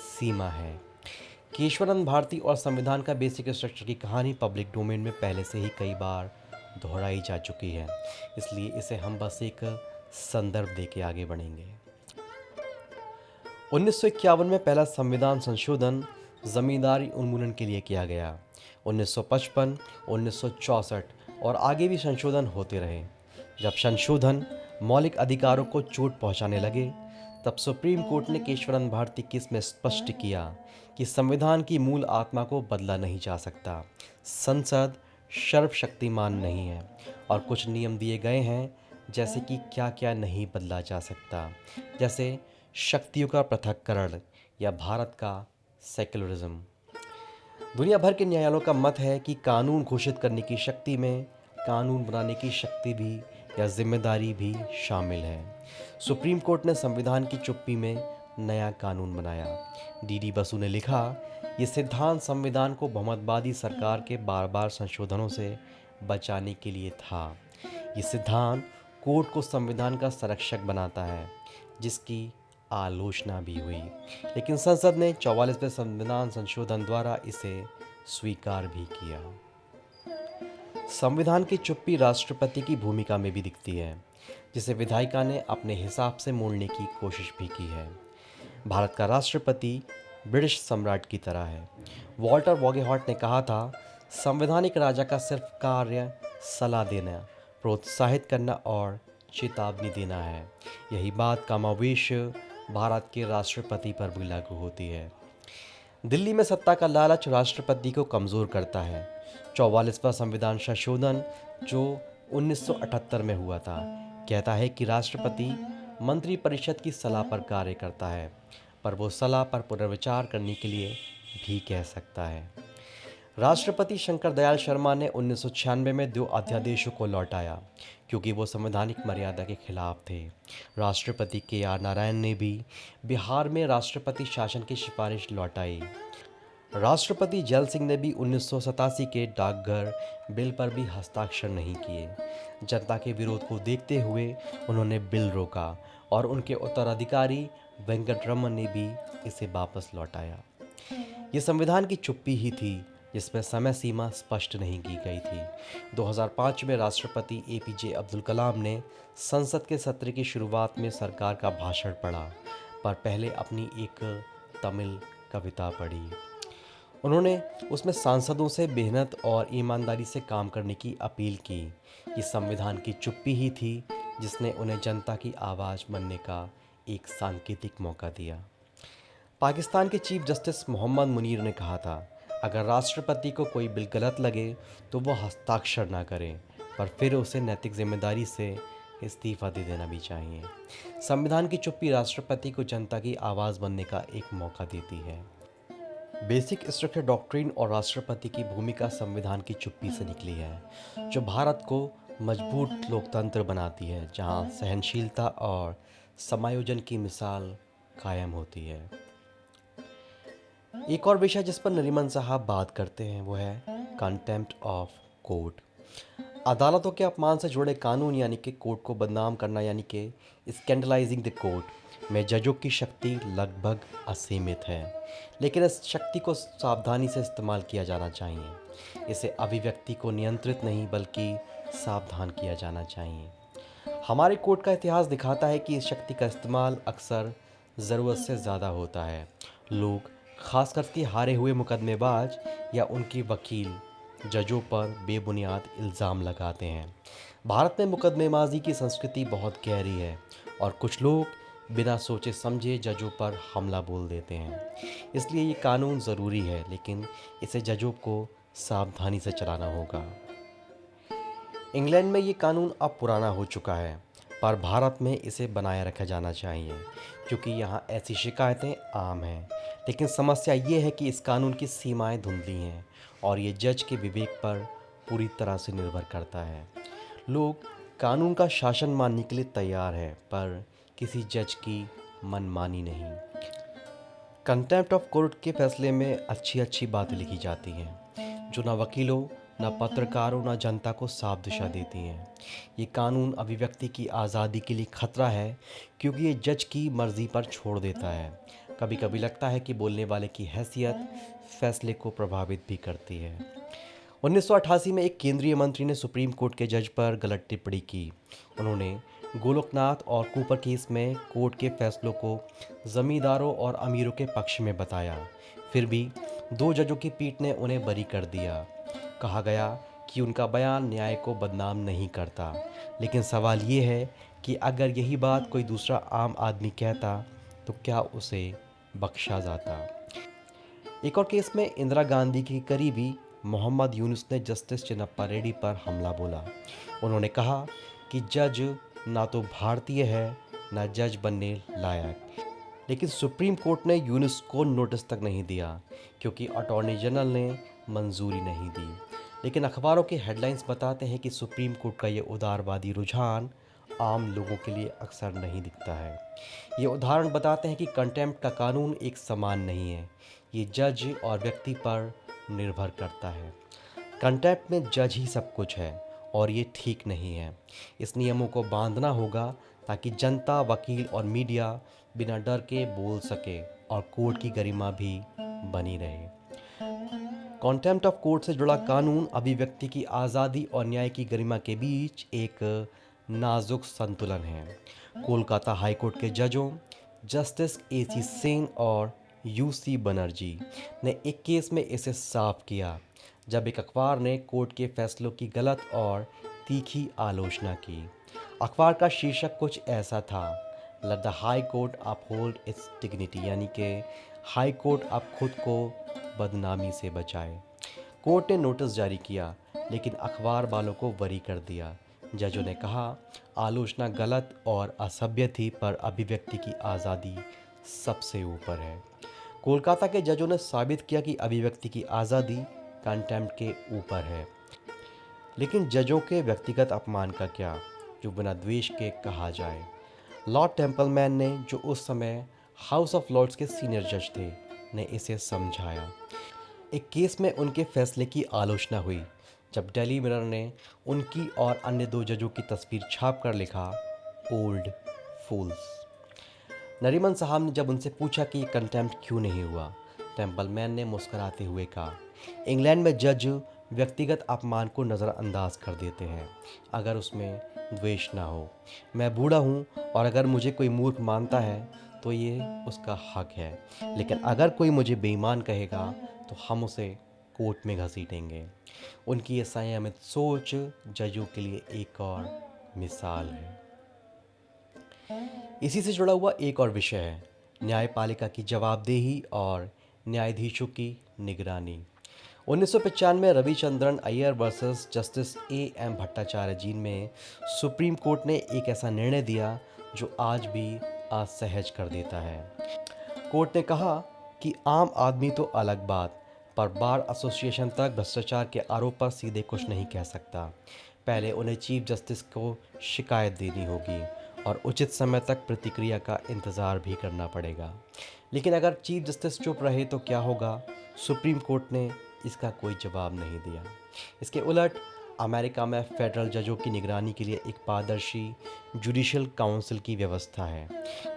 सीमा है। केशवानंद भारती और संविधान का बेसिक स्ट्रक्चर की कहानी पब्लिक डोमेन में पहले से ही कई बार दोहराई जा चुकी है, इसलिए इसे हम बस एक संदर्भ देके आगे बढ़ेंगे। 1951 में पहला संविधान संशोधन जमींदारी उन्मूलन के लिए किया गया। 1955, 1964 और आगे भी संशोधन होते रहे। जब संशोधन मौलिक अधिकारों को चोट पहुंचाने लगे, तब सुप्रीम कोर्ट ने केशवरन भारती केस में स्पष्ट किया कि संविधान की मूल आत्मा को बदला नहीं जा सकता। संसद सर्वशक्तिमान नहीं है और कुछ नियम दिए गए हैं, जैसे कि क्या क्या नहीं बदला जा सकता, जैसे शक्तियों का पृथक्करण या भारत का सेक्युलरिज्म। दुनिया भर के न्यायालयों का मत है कि कानून घोषित करने की शक्ति में कानून बनाने की शक्ति भी या जिम्मेदारी भी शामिल है। सुप्रीम कोर्ट ने संविधान की चुप्पी में नया कानून बनाया। डीडी बसु ने लिखा, ये सिद्धांत संविधान को बहुमतवादी सरकार के बार बार संशोधनों से बचाने के लिए था। ये सिद्धांत कोर्ट को संविधान का संरक्षक बनाता है, जिसकी आलोचना भी हुई, लेकिन संसद ने 44वें संविधान संशोधन द्वारा इसे स्वीकार भी किया। संविधान की चुप्पी राष्ट्रपति की भूमिका में भी दिखती है, जिसे विधायिका ने अपने हिसाब से मोड़ने की कोशिश भी की है। भारत का राष्ट्रपति ब्रिटिश सम्राट की तरह है। वॉल्टर वॉगेहॉर्ट ने कहा था, संवैधानिक राजा का सिर्फ कार्य सलाह देना, प्रोत्साहित करना और चेतावनी देना है। यही बात कमोबेश भारत के राष्ट्रपति पर भी लागू होती है। दिल्ली में सत्ता का लालच राष्ट्रपति को कमज़ोर करता है। 44वां संविधान संशोधन जो 1978 में हुआ था, कहता है कि राष्ट्रपति मंत्रिपरिषद की सलाह पर कार्य करता है, पर वो सलाह पर पुनर्विचार करने के लिए भी कह सकता है। राष्ट्रपति शंकर दयाल शर्मा ने 1996 में 2 अध्यादेशों को लौटाया, क्योंकि वो संवैधानिक मर्यादा के खिलाफ थे। राष्ट्रपति KR नारायण ने भी बिहार में राष्ट्रपति शासन की सिफारिश लौटाई। राष्ट्रपति जैल सिंह ने भी 1987 के डाकघर बिल पर भी हस्ताक्षर नहीं किए। जनता के विरोध को देखते हुए उन्होंने बिल रोका और उनके उत्तराधिकारी वेंकटरमन ने भी इसे वापस लौटाया। ये संविधान की चुप्पी ही थी, जिसमें समय सीमा स्पष्ट नहीं की गई थी। 2005 में राष्ट्रपति APJ अब्दुल कलाम ने संसद के सत्र की शुरुआत में सरकार का भाषण पढ़ा, पर पहले अपनी एक तमिल कविता पढ़ी। उन्होंने उसमें सांसदों से मेहनत और ईमानदारी से काम करने की अपील की। ये संविधान की चुप्पी ही थी, जिसने उन्हें जनता की आवाज़ बनने का एक सांकेतिक मौका दिया। पाकिस्तान के चीफ जस्टिस मोहम्मद मुनीर ने कहा था, अगर राष्ट्रपति को कोई बिल गलत लगे तो वो हस्ताक्षर ना करें, पर फिर उसे नैतिक जिम्मेदारी से इस्तीफा दे देना भी चाहिए। संविधान की चुप्पी राष्ट्रपति को जनता की आवाज़ बनने का एक मौका देती है। बेसिक स्ट्रक्चर डॉक्ट्रिन और राष्ट्रपति की भूमिका संविधान की चुप्पी से निकली है, जो भारत को मजबूत लोकतंत्र बनाती है, जहां सहनशीलता और समायोजन की मिसाल कायम होती है। एक और विषय जिस पर नरीमन साहब बात करते हैं वो है कंटेम्प्ट ऑफ कोर्ट। अदालतों के अपमान से जुड़े कानून यानी कि कोर्ट को बदनाम करना यानी कि स्कैंडलाइजिंग द कोर्ट में जजों की शक्ति लगभग असीमित है, लेकिन इस शक्ति को सावधानी से इस्तेमाल किया जाना चाहिए। इसे अभिव्यक्ति को नियंत्रित नहीं बल्कि सावधान किया जाना चाहिए। हमारे कोर्ट का इतिहास दिखाता है कि इस शक्ति का इस्तेमाल अक्सर ज़रूरत से ज़्यादा होता है। लोग खास करके हारे हुए मुकदमेबाज या उनके वकील जजों पर बेबुनियाद इल्ज़ाम लगाते हैं। भारत में मुकदमेबाजी की संस्कृति बहुत गहरी है और कुछ लोग बिना सोचे समझे जजों पर हमला बोल देते हैं। इसलिए ये कानून ज़रूरी है, लेकिन इसे जजों को सावधानी से चलाना होगा। इंग्लैंड में ये कानून अब पुराना हो चुका है, पर भारत में इसे बनाए रखा जाना चाहिए, क्योंकि यहाँ ऐसी शिकायतें आम हैं। लेकिन समस्या ये है कि इस कानून की सीमाएं धुंधली हैं और ये जज के विवेक पर पूरी तरह से निर्भर करता है। लोग कानून का शासन मानने के लिए तैयार हैं, पर किसी जज की मनमानी नहीं। कंटेम्प्ट ऑफ कोर्ट के फैसले में अच्छी अच्छी बातें लिखी जाती हैं, जो न वकीलों, न पत्रकारों, न जनता को साफ दिशा देती हैं। ये कानून अभिव्यक्ति की आज़ादी के लिए खतरा है, क्योंकि ये जज की मर्ज़ी पर छोड़ देता है। कभी कभी लगता है कि बोलने वाले की हैसियत फैसले को प्रभावित भी करती है। 1988 में एक केंद्रीय मंत्री ने सुप्रीम कोर्ट के जज पर गलत टिप्पणी की। उन्होंने गोलोकनाथ और कूपर केस में कोर्ट के फैसलों को ज़मींदारों और अमीरों के पक्ष में बताया। फिर भी 2 जजों की पीठ ने उन्हें बरी कर दिया। कहा गया कि उनका बयान न्याय को बदनाम नहीं करता। लेकिन सवाल ये है कि अगर यही बात कोई दूसरा आम आदमी कहता तो क्या उसे बख्शा जाता। एक और केस में इंदिरा गांधी की करीबी मोहम्मद यूनुस ने जस्टिस चिन्नप्पा रेड्डी पर हमला बोला। उन्होंने कहा कि जज ना तो भारतीय है ना जज बनने लायक। लेकिन सुप्रीम कोर्ट ने यूनुस को नोटिस तक नहीं दिया क्योंकि अटॉर्नी जनरल ने मंजूरी नहीं दी। लेकिन अखबारों के हेडलाइंस बताते हैं कि सुप्रीम कोर्ट का ये उदारवादी रुझान आम लोगों के लिए अक्सर नहीं दिखता है। ये उदाहरण बताते हैं कि कंटेम्प्ट का कानून एक समान नहीं है, ये जज और व्यक्ति पर निर्भर करता है। कंटेम्प्ट में जज ही सब कुछ है और ये ठीक नहीं है। इस नियमों को बांधना होगा ताकि जनता, वकील और मीडिया बिना डर के बोल सके और कोर्ट की गरिमा भी बनी रहे। कॉन्टेम्प्ट ऑफ कोर्ट से जुड़ा कानून अभिव्यक्ति की आज़ादी और न्याय की गरिमा के बीच एक नाजुक संतुलन है। कोलकाता हाईकोर्ट के जजों जस्टिस AC सेन और UC बनर्जी ने एक केस में इसे साफ किया जब एक अखबार ने कोर्ट के फैसलों की गलत और तीखी आलोचना की। अखबार का शीर्षक कुछ ऐसा था, let the high court uphold it's dignity, यानी कि हाई कोर्ट अब खुद को बदनामी से बचाए। कोर्ट ने नोटिस जारी किया लेकिन अखबार वालों को बरी कर दिया। जजों ने कहा आलोचना गलत और असभ्य थी पर अभिव्यक्ति की आज़ादी सबसे ऊपर है। कोलकाता के जजों ने साबित किया कि अभिव्यक्ति की आज़ादी कंटेम्प्ट के ऊपर है। लेकिन जजों के व्यक्तिगत अपमान का क्या, जो बिना द्वेष के कहा जाए। लॉर्ड टेम्पलमैन ने, जो उस समय हाउस ऑफ लॉर्ड्स के सीनियर जज थे, ने इसे समझाया। एक केस में उनके फैसले की आलोचना हुई जब डेली मिरर ने उनकी और अन्य 2 जजों की तस्वीर छाप कर लिखा, ओल्ड फूल्स। नरीमन साहब ने जब उनसे पूछा कि ये कंटेम्प्ट क्यों नहीं हुआ, टेम्पलमैन ने मुस्कुराते हुए कहा, इंग्लैंड में जज व्यक्तिगत अपमान को नज़रअंदाज कर देते हैं अगर उसमें द्वेष ना हो। मैं बूढ़ा हूँ और अगर मुझे कोई मूर्ख मानता है तो ये उसका हक है, लेकिन अगर कोई मुझे बेईमान कहेगा तो हम उसे कोर्ट में घसीटेंगे। उनकी ये संयमित सोच जजों के लिए एक और मिसाल है। इसी से जुड़ा हुआ एक और विषय है न्यायपालिका की जवाबदेही और न्यायाधीशों की निगरानी। 1995 में Ravichandran Iyer versus justice AM Bhattacharya ji में सुप्रीम कोर्ट ने एक ऐसा निर्णय दिया जो आज भी असहज कर देता है। कोर्ट ने कहा कि आम आदमी तो अलग बात, पर बार एसोसिएशन तक भ्रष्टाचार के आरोप पर सीधे कुछ नहीं कह सकता। पहले उन्हें चीफ जस्टिस को शिकायत देनी होगी और उचित समय तक प्रतिक्रिया का इंतज़ार भी करना पड़ेगा। लेकिन अगर चीफ जस्टिस चुप रहे तो क्या होगा? सुप्रीम कोर्ट ने इसका कोई जवाब नहीं दिया। इसके उलट अमेरिका में फेडरल जजों की निगरानी के लिए एक पारदर्शी जुडिशल काउंसिल की व्यवस्था है।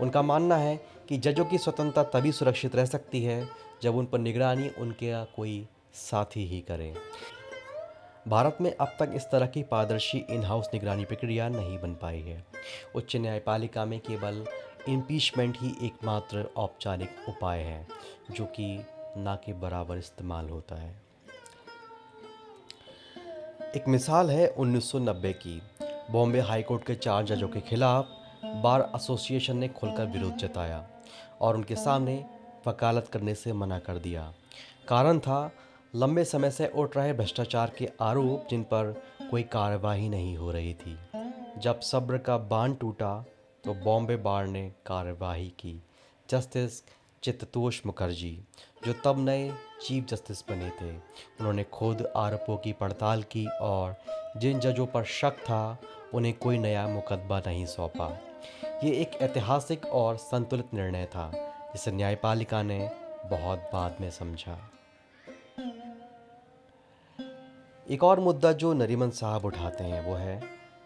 उनका मानना है कि जजों की स्वतंत्रता तभी सुरक्षित रह सकती है जब उन पर निगरानी उनके कोई साथी ही करे। भारत में अब तक इस तरह की पारदर्शी इन हाउस निगरानी प्रक्रिया नहीं बन पाई है। उच्च न्यायपालिका में केवल इम्पीचमेंट ही एकमात्र औपचारिक उपाय है जो कि ना के बराबर इस्तेमाल होता है। एक मिसाल है 1990 की। बॉम्बे हाई कोर्ट के 4 जजों के खिलाफ बार एसोसिएशन ने खुलकर विरोध जताया और उनके सामने वकालत करने से मना कर दिया। कारण था लंबे समय से उठ रहे भ्रष्टाचार के आरोप जिन पर कोई कार्रवाई नहीं हो रही थी। जब सब्र का बांध टूटा तो बॉम्बे बार ने कार्रवाई की। जस्टिस चित्ततोष मुखर्जी, जो तब नए चीफ जस्टिस बने थे, उन्होंने खुद आरोपों की पड़ताल की और जिन जजों पर शक था उन्हें कोई नया मुकदमा नहीं सौंपा। ये एक ऐतिहासिक और संतुलित निर्णय था जिसे न्यायपालिका ने बहुत बाद में समझा। एक और मुद्दा जो नरीमन साहब उठाते हैं वो है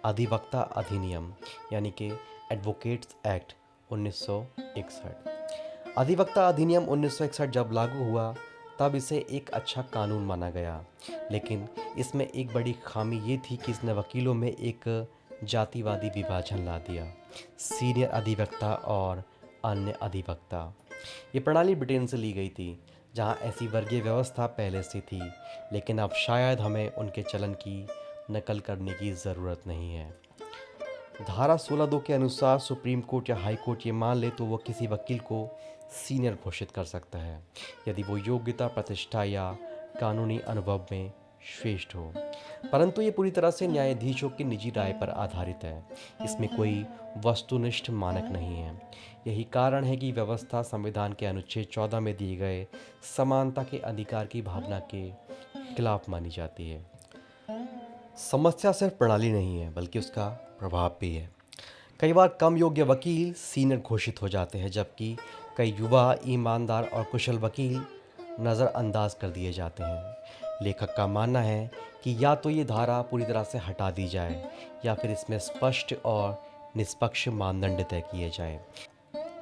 अधिवक्ता अधिनियम, यानी कि एडवोकेट्स एक्ट 1961। अधिवक्ता अधिनियम 1961 जब लागू हुआ तब इसे एक अच्छा कानून माना गया, लेकिन इसमें एक बड़ी खामी ये थी कि इसने वकीलों में एक जातिवादी विभाजन ला दिया, सीनियर अधिवक्ता और अन्य अधिवक्ता। ये प्रणाली ब्रिटेन से ली गई थी, जहाँ ऐसी वर्गीय व्यवस्था पहले से थी, लेकिन अब शायद हमें उनके चलन की नकल करने की ज़रूरत नहीं है। धारा 16(2) के अनुसार सुप्रीम कोर्ट या हाई कोर्ट ये मान ले तो वो किसी वकील को सीनियर घोषित कर सकता है यदि वो योग्यता, प्रतिष्ठा या कानूनी अनुभव में श्रेष्ठ हो। परंतु ये पूरी तरह से न्यायाधीशों की निजी राय पर आधारित है। इसमें कोई वस्तुनिष्ठ मानक नहीं है। यही कारण है कि व्यवस्था संविधान के अनुच्छेद 14 में दिए गए समानता के अधिकार की भावना के खिलाफ मानी जाती है। समस्या सिर्फ प्रणाली नहीं है, बल्कि उसका प्रभाव भी है। कई बार कम योग्य वकील सीनियर घोषित हो जाते हैं, जबकि कई युवा, ईमानदार और कुशल वकील नज़रअंदाज कर दिए जाते हैं। लेखक का मानना है कि या तो ये धारा पूरी तरह से हटा दी जाए या फिर इसमें स्पष्ट और निष्पक्ष मानदंड तय किए जाएं।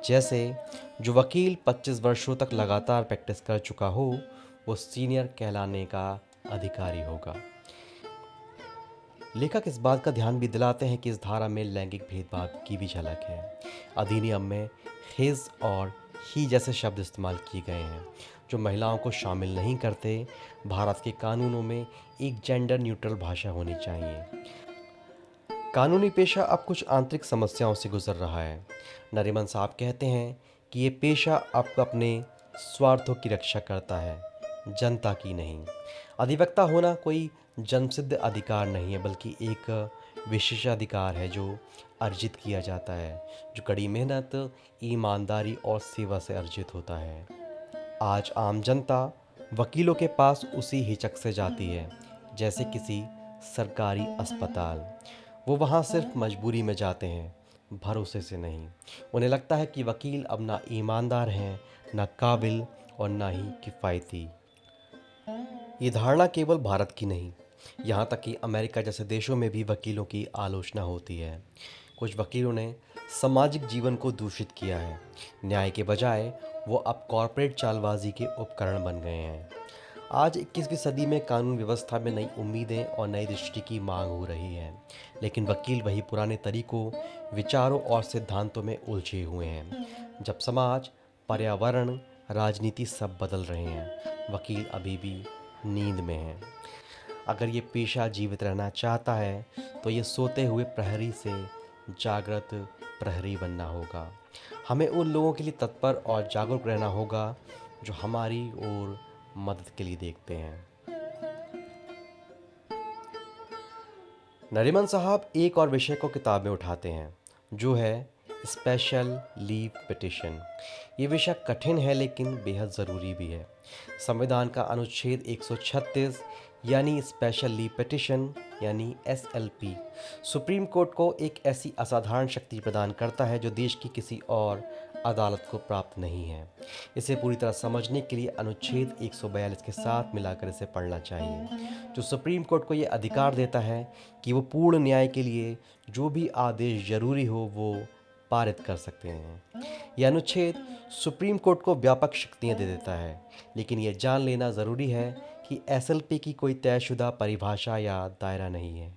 जैसे जो वकील 25 वर्षों तक लगातार प्रैक्टिस कर चुका हो, वो सीनियर कहलाने का अधिकारी होगा। लेखक इस बात का ध्यान भी दिलाते हैं कि इस धारा में लैंगिक भेदभाव की भी झलक है। अधिनियम में हिज और ही जैसे शब्द इस्तेमाल किए गए हैं, जो महिलाओं को शामिल नहीं करते। भारत के कानूनों में एक जेंडर न्यूट्रल भाषा होनी चाहिए। कानूनी पेशा अब कुछ आंतरिक समस्याओं से गुजर रहा है। नरीमन साहब कहते हैं कि ये पेशा अब अपने स्वार्थों की रक्षा करता है, जनता की नहीं। अधिवक्ता होना कोई जन्मसिद्ध अधिकार नहीं है, बल्कि एक विशेषाधिकार है जो अर्जित किया जाता है, जो कड़ी मेहनत, ईमानदारी और सेवा से अर्जित होता है। आज आम जनता वकीलों के पास उसी हिचक से जाती है जैसे किसी सरकारी अस्पताल। वो वहाँ सिर्फ मजबूरी में जाते हैं, भरोसे से नहीं। उन्हें लगता है कि वकील अब ना ईमानदार हैं, ना काबिल और ना ही किफ़ायती। ये धारणा केवल भारत की नहीं, यहाँ तक कि अमेरिका जैसे देशों में भी वकीलों की आलोचना होती है। कुछ वकीलों ने सामाजिक जीवन को दूषित किया है। न्याय के बजाय वो अब कॉरपोरेट चालबाजी के उपकरण बन गए हैं। आज 21वीं सदी में कानून व्यवस्था में नई उम्मीदें और नई दृष्टि की मांग हो रही है, लेकिन वकील वही पुराने तरीकों, विचारों और सिद्धांतों में उलझे हुए हैं। जब समाज, पर्यावरण, राजनीति सब बदल रहे हैं, वकील अभी भी नींद में है। अगर ये पेशा जीवित रहना चाहता है तो ये सोते हुए प्रहरी से जागृत प्रहरी बनना होगा। हमें उन लोगों के लिए तत्पर और जागरूक रहना होगा जो हमारी ओर मदद के लिए देखते हैं। नरीमन साहब एक और विषय को किताब में उठाते हैं, जो है स्पेशल लीव पिटिशन। ये विषय कठिन है लेकिन बेहद ज़रूरी भी है। संविधान का अनुच्छेद 136 यानी स्पेशल लीव पिटिशन यानी SLP सुप्रीम कोर्ट को एक ऐसी असाधारण शक्ति प्रदान करता है जो देश की किसी और अदालत को प्राप्त नहीं है। इसे पूरी तरह समझने के लिए अनुच्छेद 142 के साथ मिलाकर इसे पढ़ना चाहिए, जो सुप्रीम कोर्ट को ये अधिकार देता है कि वो पूर्ण न्याय के लिए जो भी आदेश जरूरी हो वो पारित कर सकते हैं। यह अनुच्छेद सुप्रीम कोर्ट को व्यापक शक्तियां दे देता है, लेकिन यह जान लेना ज़रूरी है कि SLP की कोई तयशुदा परिभाषा या दायरा नहीं है।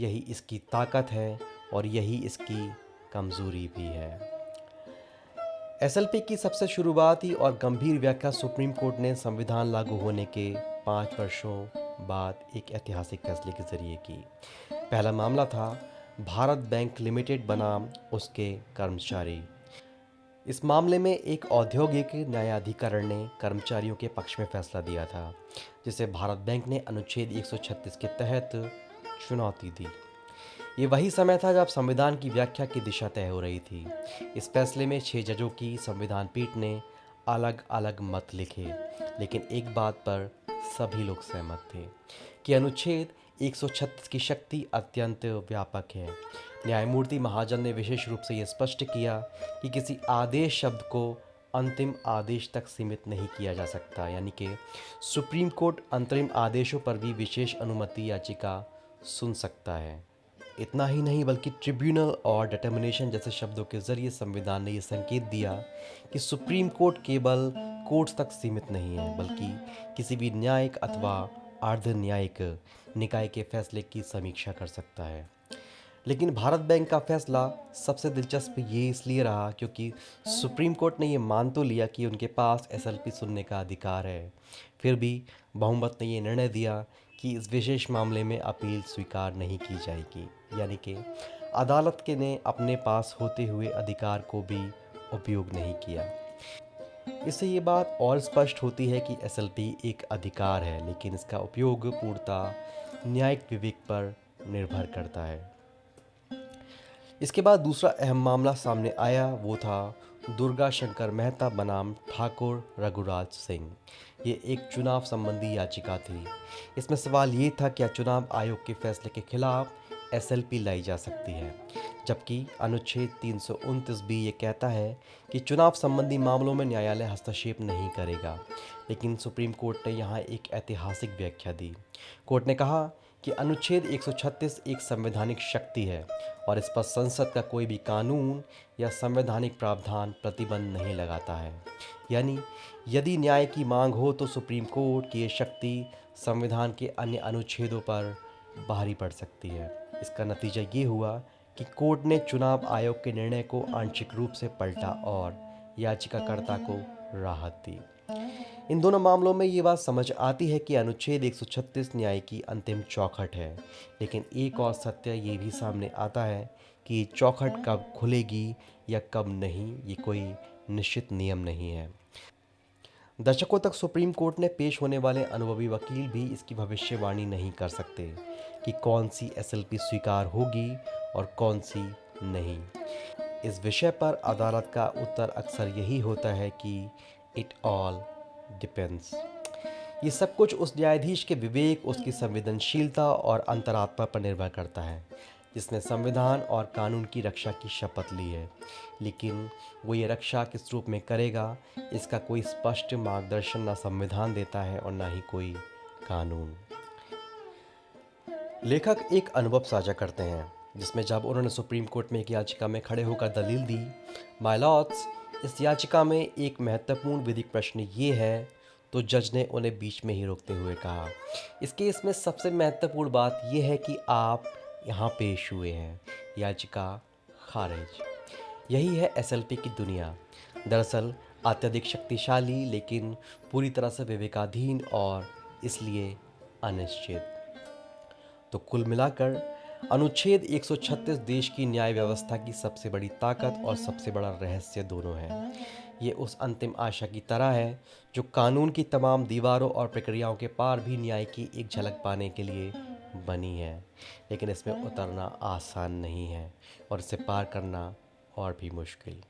यही इसकी ताकत है और यही इसकी कमज़ोरी भी है। SLP की सबसे शुरुआती और गंभीर व्याख्या सुप्रीम कोर्ट ने संविधान लागू होने के 5 वर्षों बाद एक ऐतिहासिक फैसले के जरिए की। पहला मामला था भारत बैंक लिमिटेड बनाम उसके कर्मचारी। इस मामले में एक औद्योगिक न्यायाधिकरण ने कर्मचारियों के पक्ष में फैसला दिया था, जिसे भारत बैंक ने अनुच्छेद 136 के तहत चुनौती दी। ये वही समय था जब संविधान की व्याख्या की दिशा तय हो रही थी। इस फैसले में 6 जजों की संविधान पीठ ने अलग अलग मत लिखे, लेकिन एक बात पर सभी लोग सहमत थे कि अनुच्छेद 136 की शक्ति अत्यंत व्यापक है। न्यायमूर्ति महाजन ने विशेष रूप से यह स्पष्ट किया कि किसी आदेश शब्द को अंतिम आदेश तक सीमित नहीं किया जा सकता, यानी कि सुप्रीम कोर्ट अंतरिम आदेशों पर भी विशेष अनुमति याचिका सुन सकता है। इतना ही नहीं, बल्कि ट्रिब्यूनल और डिटर्मिनेशन जैसे शब्दों के जरिए संविधान ने यह संकेत दिया कि सुप्रीम कोर्ट केवल कोर्ट्स तक सीमित नहीं है, बल्कि किसी भी न्यायिक अथवा अर्ध न्यायिक निकाय के फैसले की समीक्षा कर सकता है। लेकिन भारत बैंक का फैसला सबसे दिलचस्प ये इसलिए रहा क्योंकि सुप्रीम कोर्ट ने ये मान तो लिया कि उनके पास एसएलपी सुनने का अधिकार है। फिर भी बहुमत ने ये निर्णय दिया कि इस विशेष मामले में अपील स्वीकार नहीं की जाएगी, यानी कि अदालत के ने अपने पास होते हुए अधिकार को भी उपयोग नहीं किया। इससे ये बात और स्पष्ट होती है कि एसएलपी एक अधिकार है, लेकिन इसका उपयोग पूर्णतः न्यायिक विवेक पर निर्भर करता है। इसके बाद दूसरा अहम मामला सामने आया, वो था दुर्गा शंकर मेहता बनाम ठाकुर रघुराज सिंह। ये एक चुनाव संबंधी याचिका थी। इसमें सवाल ये था क्या चुनाव आयोग के फैसले के खिलाफ एसएलपी लाई जा सकती है, जबकि अनुच्छेद 329 भी ये कहता है कि चुनाव संबंधी मामलों में न्यायालय हस्तक्षेप नहीं करेगा। लेकिन सुप्रीम कोर्ट ने यहाँ एक ऐतिहासिक व्याख्या दी। कोर्ट ने कहा कि अनुच्छेद 136 एक संवैधानिक शक्ति है और इस पर संसद का कोई भी कानून या संवैधानिक प्रावधान प्रतिबंध नहीं लगाता है। यानी यदि न्याय की मांग हो तो सुप्रीम कोर्ट की ये शक्ति संविधान के अन्य अनुच्छेदों पर भारी पड़ सकती है। इसका नतीजा ये हुआ कि कोर्ट ने चुनाव आयोग के निर्णय को आंशिक रूप से पलटा और याचिकाकर्ता को राहत दी। इन दोनों मामलों में ये बात समझ आती है कि अनुच्छेद 136 न्याय की अंतिम चौखट है, लेकिन एक और सत्य ये भी सामने आता है कि ये चौखट कब खुलेगी या कब नहीं, ये कोई निश्चित नियम नहीं है। दशकों तक सुप्रीम कोर्ट ने पेश होने वाले अनुभवी वकील भी इसकी भविष्यवाणी नहीं कर सकते कि कौन सी एसएलपी स्वीकार होगी और कौन सी नहीं। इस विषय पर अदालत का उत्तर अक्सर यही होता है कि इट ऑल डिपेंड्स। ये सब कुछ उस न्यायाधीश के विवेक, उसकी संवेदनशीलता और अंतरात्मा पर निर्भर करता है जिसने संविधान और कानून की रक्षा की शपथ ली है। लेकिन वो ये रक्षा किस रूप में करेगा, इसका कोई स्पष्ट मार्गदर्शन ना संविधान देता है और ना ही कोई कानून। लेखक एक अनुभव साझा करते हैं जिसमें जब उन्होंने सुप्रीम कोर्ट में एक याचिका में खड़े होकर दलील दी, माय लॉर्ड्स, इस याचिका में एक महत्वपूर्ण विधिक प्रश्न ये है, तो जज ने उन्हें बीच में ही रोकते हुए कहा, इस केस में सबसे महत्वपूर्ण बात यह है कि आप यहाँ पेश हुए हैं, याचिका खारिज। यही है एसएलपी की दुनिया। दरअसल अत्यधिक शक्तिशाली लेकिन पूरी तरह से विवेकाधीन और इसलिए अनिश्चित। तो कुल मिलाकर अनुच्छेद 136 देश की न्याय व्यवस्था की सबसे बड़ी ताकत और सबसे बड़ा रहस्य दोनों है। ये उस अंतिम आशा की तरह है जो कानून की तमाम दीवारों और प्रक्रियाओं के पार भी न्याय की एक झलक पाने के लिए बनी है। लेकिन इसमें उतरना आसान नहीं है और इसे पार करना और भी मुश्किल।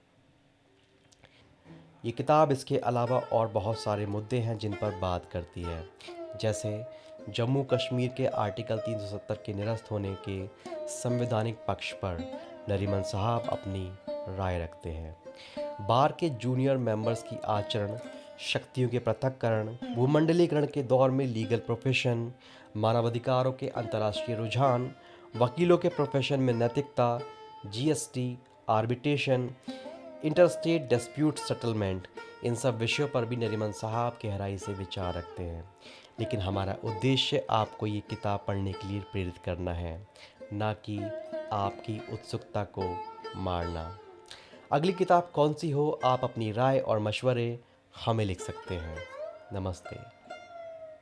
ये किताब इसके अलावा और बहुत सारे मुद्दे हैं जिन पर बात करती है, जैसे जम्मू कश्मीर के आर्टिकल 370 के निरस्त होने के संवैधानिक पक्ष पर नरीमन साहब अपनी राय रखते हैं। बार के जूनियर मेंबर्स की आचरण, शक्तियों के पृथक्करण, भूमंडलीकरण के दौर में लीगल प्रोफेशन, मानवाधिकारों के अंतर्राष्ट्रीय रुझान, वकीलों के प्रोफेशन में नैतिकता, GST, arbitration, interstate dispute settlement, इन सब विषयों पर भी नरीमन साहब गहराई से विचार रखते हैं। लेकिन हमारा उद्देश्य आपको ये किताब पढ़ने के लिए प्रेरित करना है, ना कि आपकी उत्सुकता को मारना। अगली किताब कौन सी हो, आप अपनी राय और मशवरे हमें लिख सकते हैं। नमस्ते।